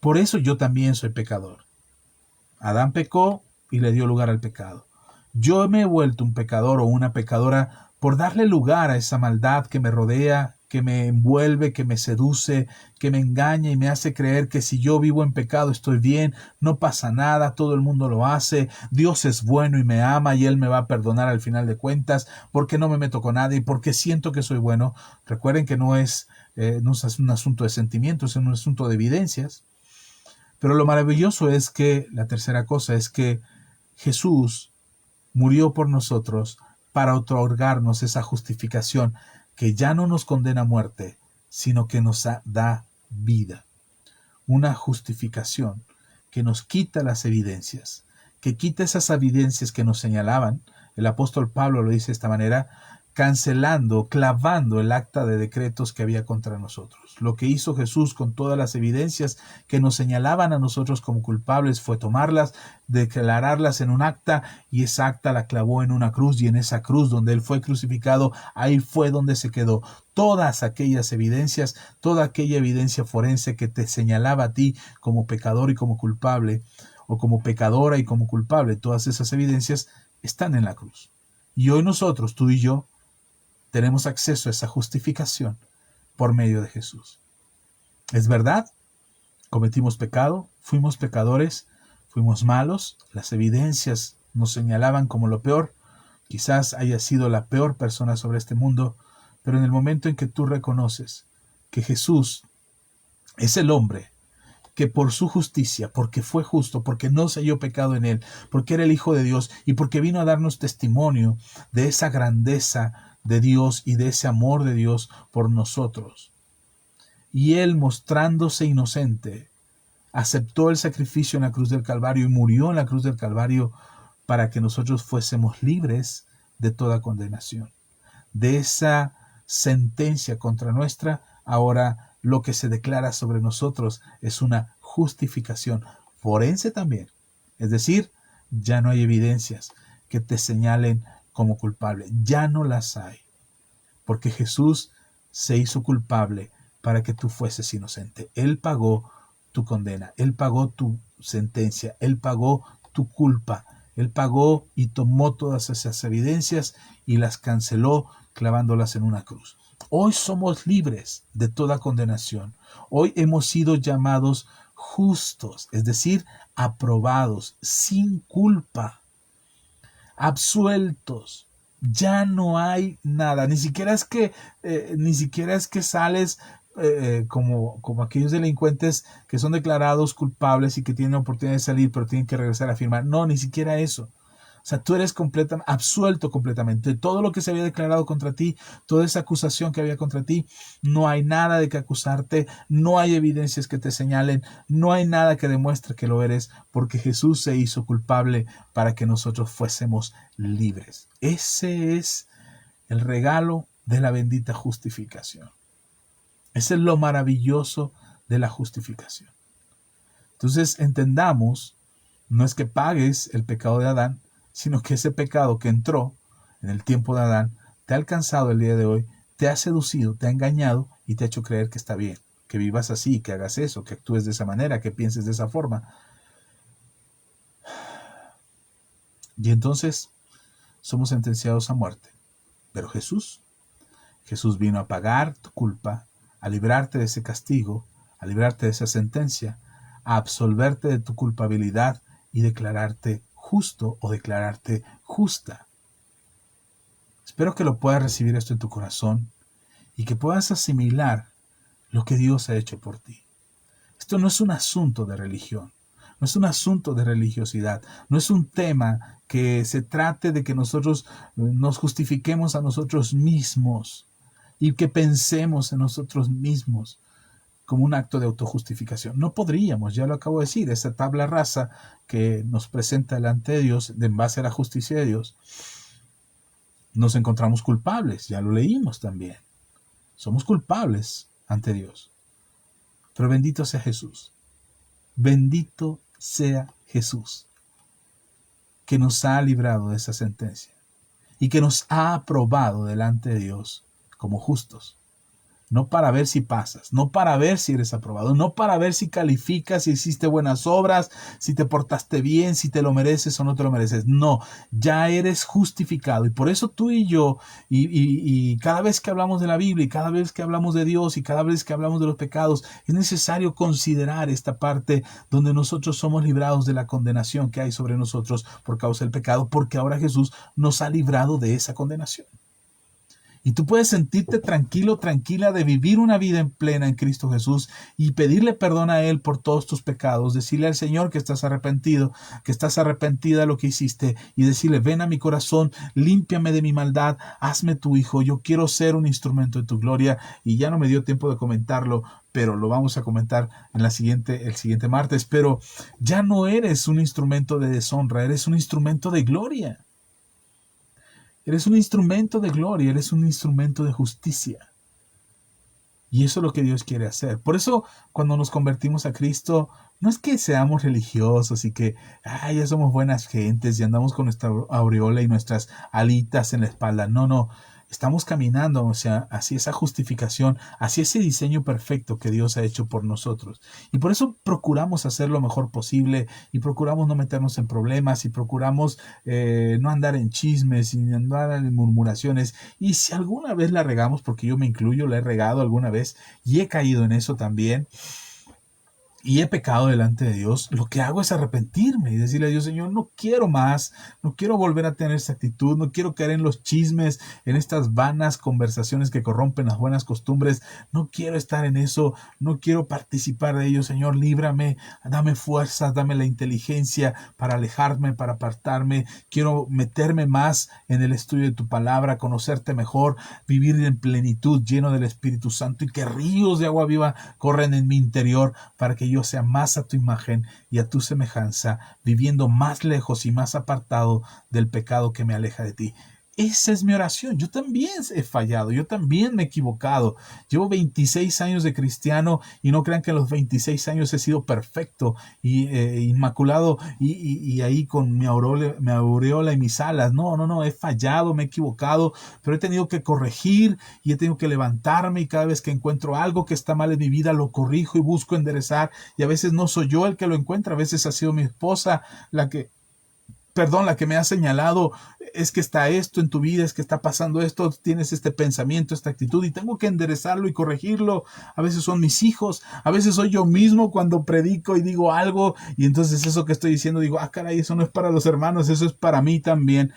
Por eso yo también soy pecador. Adán pecó y le dio lugar al pecado. Yo me he vuelto un pecador o una pecadora por darle lugar a esa maldad que me rodea, que me envuelve, que me seduce, que me engaña y me hace creer que si yo vivo en pecado estoy bien, no pasa nada, todo el mundo lo hace, Dios es bueno y me ama y Él me va a perdonar al final de cuentas porque no me meto con nadie y porque siento que soy bueno. Recuerden que no es un asunto de sentimientos, es un asunto de evidencias. Pero lo maravilloso es que, la tercera cosa es que Jesús murió por nosotros para otorgarnos esa justificación que ya no nos condena a muerte, sino que nos da vida. Una justificación que nos quita las evidencias, que quita esas evidencias que nos señalaban. El apóstol Pablo lo dice de esta manera: cancelando, clavando el acta de decretos que había contra nosotros. Lo que hizo Jesús con todas las evidencias que nos señalaban a nosotros como culpables fue tomarlas, declararlas en un acta, y esa acta la clavó en una cruz, y en esa cruz donde Él fue crucificado, ahí fue donde se quedó todas aquellas evidencias, toda aquella evidencia forense que te señalaba a ti como pecador y como culpable, o como pecadora y como culpable. Todas esas evidencias están en la cruz. Y hoy nosotros, tú y yo, tenemos acceso a esa justificación por medio de Jesús. Es verdad, cometimos pecado, fuimos pecadores, fuimos malos, las evidencias nos señalaban como lo peor, quizás haya sido la peor persona sobre este mundo, pero en el momento en que tú reconoces que Jesús es el hombre que por su justicia, porque fue justo, porque no se halló pecado en él, porque era el Hijo de Dios y porque vino a darnos testimonio de esa grandeza de Dios y de ese amor de Dios por nosotros. Y Él, mostrándose inocente, aceptó el sacrificio en la cruz del Calvario y murió en la cruz del Calvario para que nosotros fuésemos libres de toda condenación. De esa sentencia contra nuestra, ahora lo que se declara sobre nosotros es una justificación forense también. Es decir, ya no hay evidencias que te señalen como culpable. Ya no las hay. Porque Jesús se hizo culpable para que tú fueses inocente. Él pagó tu condena. Él pagó tu sentencia. Él pagó tu culpa. Él pagó y tomó todas esas evidencias y las canceló clavándolas en una cruz. Hoy somos libres de toda condenación. Hoy hemos sido llamados justos, es decir, aprobados, sin culpa, absueltos. Ya no hay nada, ni siquiera es que sales como aquellos delincuentes que son declarados culpables y que tienen la oportunidad de salir, pero tienen que regresar a firmar. No, ni siquiera eso. O sea, tú eres absuelto completamente de todo lo que se había declarado contra ti, toda esa acusación que había contra ti. No hay nada de que acusarte, no hay evidencias que te señalen, no hay nada que demuestre que lo eres, porque Jesús se hizo culpable para que nosotros fuésemos libres. Ese es el regalo de la bendita justificación. Ese es lo maravilloso de la justificación. Entonces entendamos, no es que pagues el pecado de Adán, sino que ese pecado que entró en el tiempo de Adán te ha alcanzado el día de hoy, te ha seducido, te ha engañado y te ha hecho creer que está bien, que vivas así, que hagas eso, que actúes de esa manera, que pienses de esa forma. Y entonces somos sentenciados a muerte. Pero Jesús vino a pagar tu culpa, a librarte de ese castigo, a librarte de esa sentencia, a absolverte de tu culpabilidad y declararte justo o declararte justa. Espero que lo puedas recibir esto en tu corazón y que puedas asimilar lo que Dios ha hecho por ti. Esto no es un asunto de religión, no es un asunto de religiosidad, no es un tema que se trate de que nosotros nos justifiquemos a nosotros mismos y que pensemos en nosotros mismos como un acto de autojustificación. No podríamos, ya lo acabo de decir, esa tabla rasa que nos presenta delante de Dios en base a la justicia de Dios, nos encontramos culpables, ya lo leímos también. Somos culpables ante Dios. Pero bendito sea Jesús. Bendito sea Jesús, que nos ha librado de esa sentencia y que nos ha aprobado delante de Dios como justos. No para ver si pasas, no para ver si eres aprobado, no para ver si calificas, si hiciste buenas obras, si te portaste bien, si te lo mereces o no te lo mereces. No, ya eres justificado. Y por eso tú y yo, y cada vez que hablamos de la Biblia, y cada vez que hablamos de Dios, y cada vez que hablamos de los pecados, es necesario considerar esta parte donde nosotros somos librados de la condenación que hay sobre nosotros por causa del pecado, porque ahora Jesús nos ha librado de esa condenación. Y tú puedes sentirte tranquilo, tranquila de vivir una vida en plena en Cristo Jesús y pedirle perdón a Él por todos tus pecados. Decirle al Señor que estás arrepentido, que estás arrepentida de lo que hiciste y decirle, ven a mi corazón, límpiame de mi maldad, hazme tu hijo, yo quiero ser un instrumento de tu gloria. Y ya no me dio tiempo de comentarlo, pero lo vamos a comentar en el siguiente martes. Pero ya no eres un instrumento de deshonra, eres un instrumento de gloria. Eres un instrumento de gloria, eres un instrumento de justicia. Y eso es lo que Dios quiere hacer. Por eso, cuando nos convertimos a Cristo, no es que seamos religiosos y que ya somos buenas gentes y andamos con nuestra aureola y nuestras alitas en la espalda. No, no. Estamos caminando hacia esa justificación, hacia ese diseño perfecto que Dios ha hecho por nosotros. Y por eso procuramos hacer lo mejor posible y procuramos no meternos en problemas y procuramos no andar en chismes y andar en murmuraciones. Y si alguna vez la regamos, porque yo me incluyo, la he regado alguna vez y he caído en eso también, y he pecado delante de Dios, lo que hago es arrepentirme y decirle a Dios, Señor, no quiero más, no quiero volver a tener esta actitud, no quiero caer en los chismes, en estas vanas conversaciones que corrompen las buenas costumbres, no quiero estar en eso, no quiero participar de ello, Señor, líbrame, dame fuerza, dame la inteligencia para alejarme, para apartarme, quiero meterme más en el estudio de tu palabra, conocerte mejor, vivir en plenitud, lleno del Espíritu Santo y que ríos de agua viva corren en mi interior para que yo sea más a tu imagen y a tu semejanza, viviendo más lejos y más apartado del pecado que me aleja de ti. Esa es mi oración. Yo también he fallado, yo también me he equivocado. Llevo 26 años de cristiano y no crean que en los 26 años he sido perfecto y inmaculado y ahí con mi aureola y mis alas. No, he fallado, me he equivocado, pero he tenido que corregir y he tenido que levantarme y cada vez que encuentro algo que está mal en mi vida lo corrijo y busco enderezar y a veces no soy yo el que lo encuentra, a veces ha sido mi esposa la que me ha señalado, es que está esto en tu vida, es que está pasando esto, tienes este pensamiento, esta actitud y tengo que enderezarlo y corregirlo. A veces son mis hijos, a veces soy yo mismo cuando predico y digo algo y entonces eso que estoy diciendo digo, caray, eso no es para los hermanos, eso es para mí también.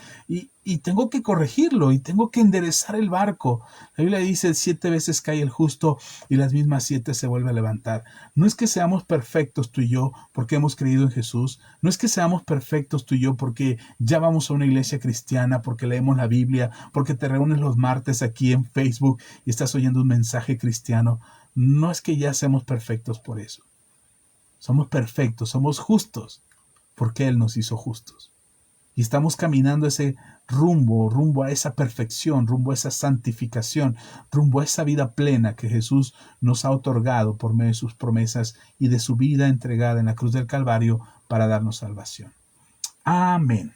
Y tengo que corregirlo y tengo que enderezar el barco. La Biblia dice 7 veces cae el justo y las mismas 7 se vuelve a levantar. No es que seamos perfectos tú y yo porque hemos creído en Jesús. No es que seamos perfectos tú y yo porque ya vamos a una iglesia cristiana, porque leemos la Biblia, porque te reúnes los martes aquí en Facebook y estás oyendo un mensaje cristiano. No es que ya seamos perfectos por eso. Somos perfectos, somos justos porque Él nos hizo justos. Y estamos caminando ese rumbo a esa perfección, rumbo a esa santificación, rumbo a esa vida plena que Jesús nos ha otorgado por medio de sus promesas y de su vida entregada en la cruz del Calvario para darnos salvación. Amén.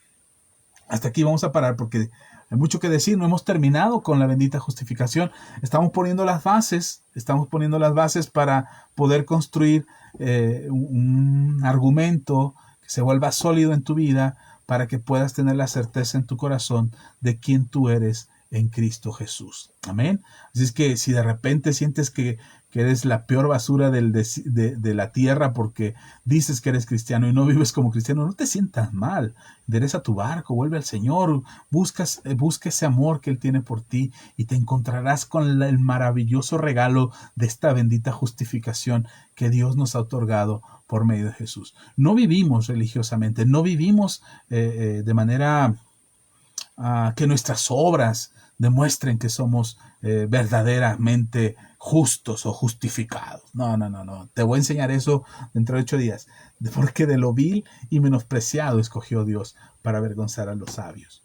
Hasta aquí vamos a parar porque hay mucho que decir. No hemos terminado con la bendita justificación. Estamos poniendo las bases para poder construir un argumento que se vuelva sólido en tu vida para que puedas tener la certeza en tu corazón de quién tú eres en Cristo Jesús. Amén. Así es que si de repente sientes que eres la peor basura de la tierra porque dices que eres cristiano y no vives como cristiano, no te sientas mal. Endereza tu barco, vuelve al Señor, busca ese amor que Él tiene por ti y te encontrarás con el maravilloso regalo de esta bendita justificación que Dios nos ha otorgado por medio de Jesús. No vivimos religiosamente, no vivimos de manera que nuestras obras demuestren que somos verdaderamente justos o justificados. No, no, no, no. Te voy a enseñar eso dentro de 8 días. Porque de lo vil y menospreciado escogió Dios para avergonzar a los sabios.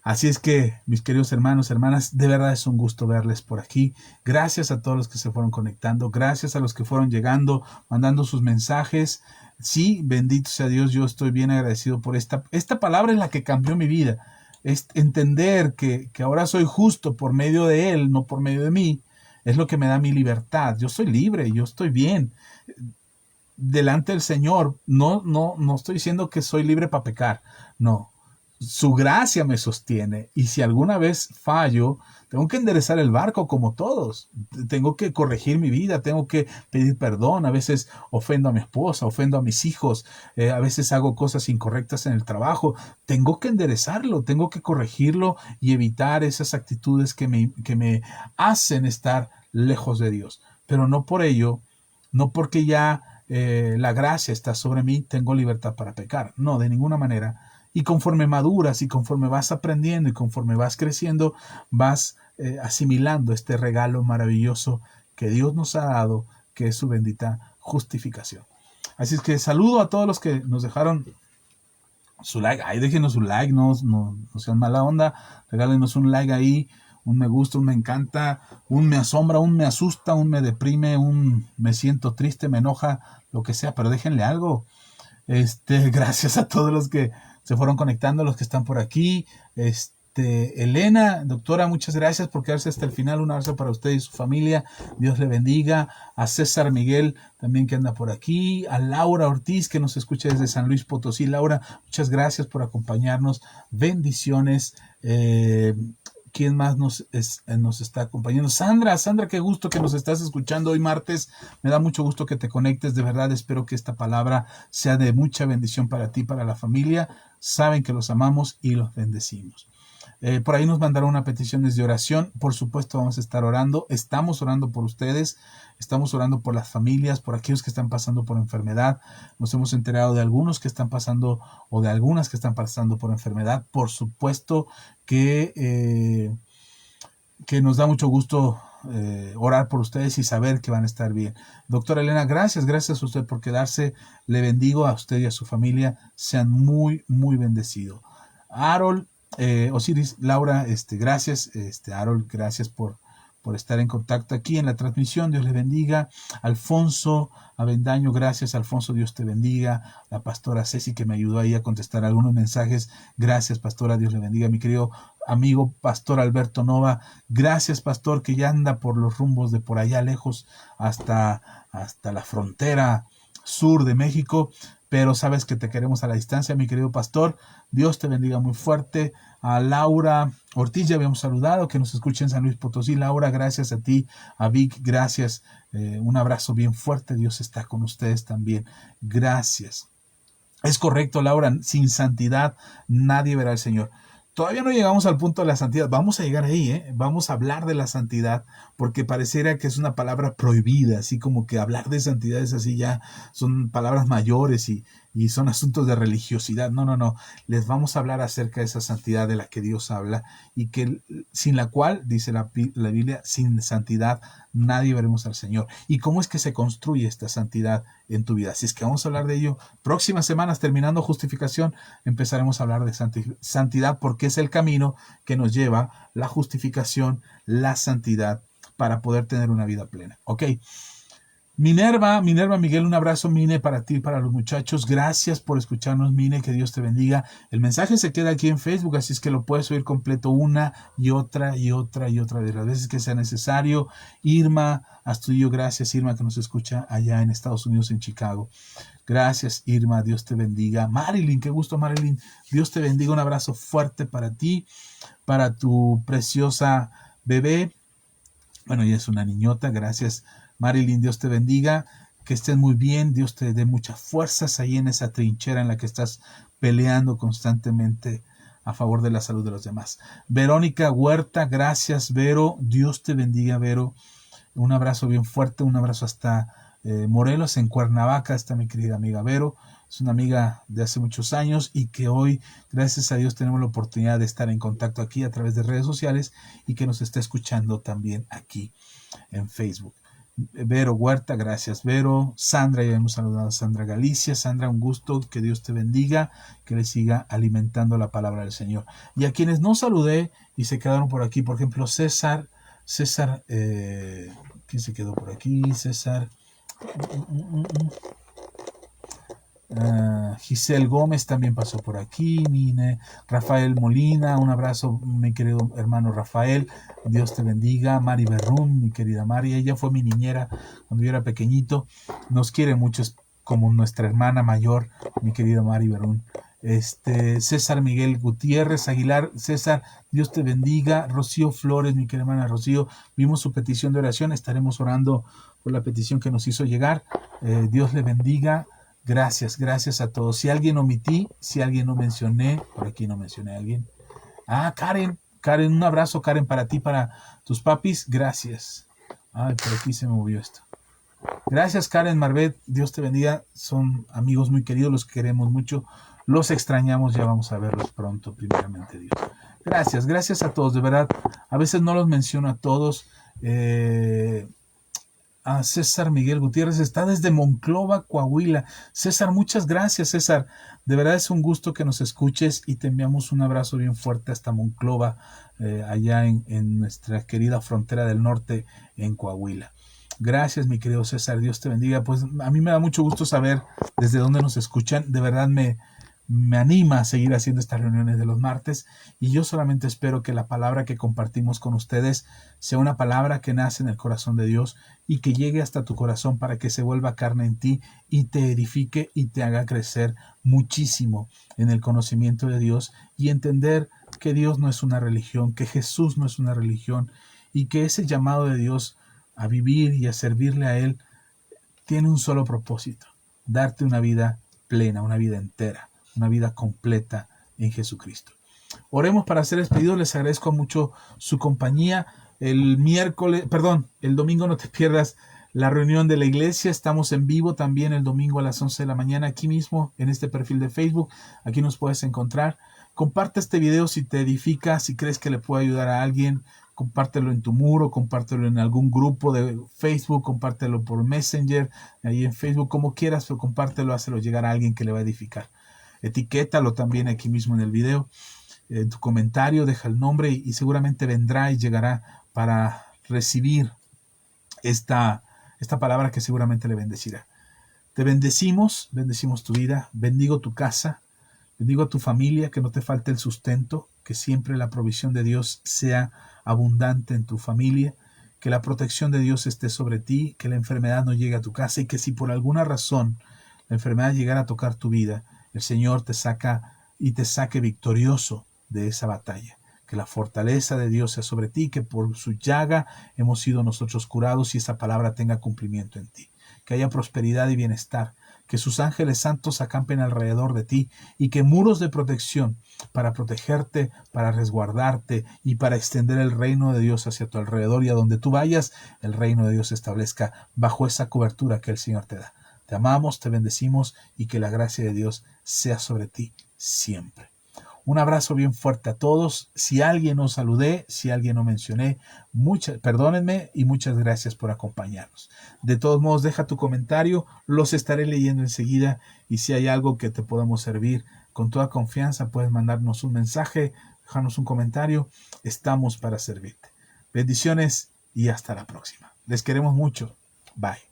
Así es que, mis queridos hermanos, hermanas, de verdad es un gusto verles por aquí. Gracias a todos los que se fueron conectando. Gracias a los que fueron llegando, mandando sus mensajes. Sí, bendito sea Dios, yo estoy bien agradecido por esta palabra en la que cambió mi vida. Es entender que ahora soy justo por medio de Él, no por medio de mí. Es lo que me da mi libertad. Yo soy libre, yo estoy bien delante del Señor. No estoy diciendo que soy libre para pecar. No. Su gracia me sostiene y si alguna vez fallo, tengo que enderezar el barco como todos. Tengo que corregir mi vida, tengo que pedir perdón. A veces ofendo a mi esposa, ofendo a mis hijos, a veces hago cosas incorrectas en el trabajo. Tengo que enderezarlo, tengo que corregirlo y evitar esas actitudes que me hacen estar lejos de Dios. Pero no por ello, no porque ya la gracia está sobre mí, tengo libertad para pecar. No, de ninguna manera. Y conforme maduras y conforme vas aprendiendo y conforme vas creciendo, vas asimilando este regalo maravilloso que Dios nos ha dado, que es su bendita justificación. Así es que saludo a todos los que nos dejaron su like. Ahí déjenos su like, no sean mala onda. Regálenos un like ahí, un me gusta, un me encanta, un me asombra, un me asusta, un me deprime, un me siento triste, me enoja, lo que sea, pero déjenle algo. Gracias a todos los que se fueron conectando, los que están por aquí. Elena, doctora, muchas gracias por quedarse hasta el final. Un abrazo para usted y su familia. Dios le bendiga. A César Miguel, también que anda por aquí. A Laura Ortiz, que nos escucha desde San Luis Potosí. Laura, muchas gracias por acompañarnos. Bendiciones. ¿Quién más nos está acompañando? Sandra, qué gusto que nos estás escuchando hoy martes. Me da mucho gusto que te conectes. De verdad, espero que esta palabra sea de mucha bendición para ti, para la familia. Saben que los amamos y los bendecimos. Por ahí nos mandaron una peticiones de oración. Por supuesto, vamos a estar orando. Estamos orando por ustedes. Estamos orando por las familias, por aquellos que están pasando por enfermedad. Nos hemos enterado de algunos que están pasando o de algunas que están pasando por enfermedad. Por supuesto que nos da mucho gusto orar por ustedes y saber que van a estar bien. Doctora Elena, gracias a usted por quedarse. Le bendigo a usted y a su familia. Sean muy, muy bendecidos. Harold, Osiris, Laura, gracias. Harold, gracias por estar en contacto aquí en la transmisión. Dios les bendiga. Alfonso Avendaño, gracias. Alfonso, Dios te bendiga. La pastora Ceci, que me ayudó ahí a contestar algunos mensajes. Gracias, pastora. Dios le bendiga. Mi querido amigo pastor Alberto Nova, gracias, pastor, que ya anda por los rumbos de por allá lejos hasta la frontera sur de México, pero sabes que te queremos a la distancia, mi querido pastor. Dios te bendiga muy fuerte. A Laura Ortiz ya habíamos saludado, que nos escucha en San Luis Potosí. Laura, gracias a ti. A Vic, gracias. Un abrazo bien fuerte. Dios está con ustedes también. Gracias. Es correcto, Laura, sin santidad nadie verá al Señor. Todavía no llegamos al punto de la santidad. Vamos a llegar ahí, ¿eh? Vamos a hablar de la santidad, porque pareciera que es una palabra prohibida, así como que hablar de santidad es así ya, son palabras mayores y son asuntos de religiosidad. No. Les vamos a hablar acerca de esa santidad de la que Dios habla y que sin la cual, dice la Biblia, sin santidad nadie veremos al Señor. ¿Y cómo es que se construye esta santidad en tu vida? Así es que vamos a hablar de ello. Próximas semanas, terminando justificación, empezaremos a hablar de santidad, porque es el camino que nos lleva la justificación, la santidad, para poder tener una vida plena. ¿Ok? Minerva Miguel, un abrazo, Mine, para ti, para los muchachos. Gracias por escucharnos, Mine, que Dios te bendiga. El mensaje se queda aquí en Facebook, así es que lo puedes oír completo una y otra y otra y otra de las veces que sea necesario. Irma Astudillo, gracias, Irma, que nos escucha allá en Estados Unidos, en Chicago. Gracias, Irma, Dios te bendiga. Marilyn, qué gusto, Marilyn. Dios te bendiga, un abrazo fuerte para ti, para tu preciosa bebé. Bueno, ella es una niñota, gracias, Marilyn, Dios te bendiga, que estés muy bien, Dios te dé muchas fuerzas ahí en esa trinchera en la que estás peleando constantemente a favor de la salud de los demás. Verónica Huerta, gracias, Vero, Dios te bendiga, Vero, un abrazo bien fuerte, un abrazo hasta Morelos, en Cuernavaca, está mi querida amiga Vero, es una amiga de hace muchos años y que hoy, gracias a Dios, tenemos la oportunidad de estar en contacto aquí a través de redes sociales y que nos está escuchando también aquí en Facebook. Vero Huerta, gracias Vero. Sandra, ya hemos saludado a Sandra Galicia. Sandra, un gusto, que Dios te bendiga, que le siga alimentando la palabra del Señor. Y a quienes no saludé y se quedaron por aquí, por ejemplo, César, ¿quién se quedó por aquí? César. Giselle Gómez también pasó por aquí. Mine, Rafael Molina, un abrazo, mi querido hermano Rafael, Dios te bendiga. Mari Berrún, mi querida Mari, ella fue mi niñera cuando yo era pequeñito, nos quiere mucho, es como nuestra hermana mayor, mi querida Mari Berrún. César Miguel Gutiérrez Aguilar, César, Dios te bendiga. Rocío Flores, mi querida hermana Rocío, vimos su petición de oración, estaremos orando por la petición que nos hizo llegar. Dios le bendiga. Gracias, gracias a todos. Si alguien omití, si alguien no mencioné, por aquí no mencioné a alguien. Karen, un abrazo, Karen, para ti, para tus papis, gracias. Ay, por aquí se me movió esto. Gracias, Karen Marvet, Dios te bendiga, son amigos muy queridos, los queremos mucho, los extrañamos, ya vamos a verlos pronto, primeramente Dios. Gracias a todos, de verdad, a veces no los menciono a todos. A César Miguel Gutiérrez, está desde Monclova, Coahuila. César, muchas gracias, César. De verdad es un gusto que nos escuches y te enviamos un abrazo bien fuerte hasta Monclova, allá en nuestra querida frontera del norte, en Coahuila. Gracias, mi querido César, Dios te bendiga. Pues a mí me da mucho gusto saber desde dónde nos escuchan. De verdad me anima a seguir haciendo estas reuniones de los martes y yo solamente espero que la palabra que compartimos con ustedes sea una palabra que nace en el corazón de Dios y que llegue hasta tu corazón para que se vuelva carne en ti y te edifique y te haga crecer muchísimo en el conocimiento de Dios y entender que Dios no es una religión, que Jesús no es una religión y que ese llamado de Dios a vivir y a servirle a Él tiene un solo propósito: darte una vida plena, una vida entera, una vida completa en Jesucristo. Oremos para ser despedidos. Les agradezco mucho su compañía. El domingo no te pierdas la reunión de la iglesia. Estamos en vivo también el domingo a las 11 de la mañana, aquí mismo en este perfil de Facebook. Aquí nos puedes encontrar. Comparte este video si te edifica, si crees que le puede ayudar a alguien. Compártelo en tu muro, compártelo en algún grupo de Facebook, compártelo por Messenger, ahí en Facebook, como quieras, pero compártelo, hácelo llegar a alguien que le va a edificar. Etiquétalo también aquí mismo en el video. En tu comentario deja el nombre y seguramente vendrá y llegará para recibir esta palabra que seguramente le bendecirá. Te bendecimos tu vida, bendigo tu casa, bendigo a tu familia, que no te falte el sustento, que siempre la provisión de Dios sea abundante en tu familia, que la protección de Dios esté sobre ti, que la enfermedad no llegue a tu casa y que si por alguna razón la enfermedad llegara a tocar tu vida, el Señor te saque victorioso de esa batalla. Que la fortaleza de Dios sea sobre ti, que por su llaga hemos sido nosotros curados y esa palabra tenga cumplimiento en ti. Que haya prosperidad y bienestar, que sus ángeles santos acampen alrededor de ti y que muros de protección para protegerte, para resguardarte y para extender el reino de Dios hacia tu alrededor y a donde tú vayas, el reino de Dios se establezca bajo esa cobertura que el Señor te da. Te amamos, te bendecimos y que la gracia de Dios sea sobre ti siempre. Un abrazo bien fuerte a todos. Si alguien no saludé, si alguien no mencioné, perdónenme y muchas gracias por acompañarnos. De todos modos, deja tu comentario, los estaré leyendo enseguida y si hay algo que te podamos servir, con toda confianza puedes mandarnos un mensaje, dejarnos un comentario. Estamos para servirte. Bendiciones y hasta la próxima. Les queremos mucho. Bye.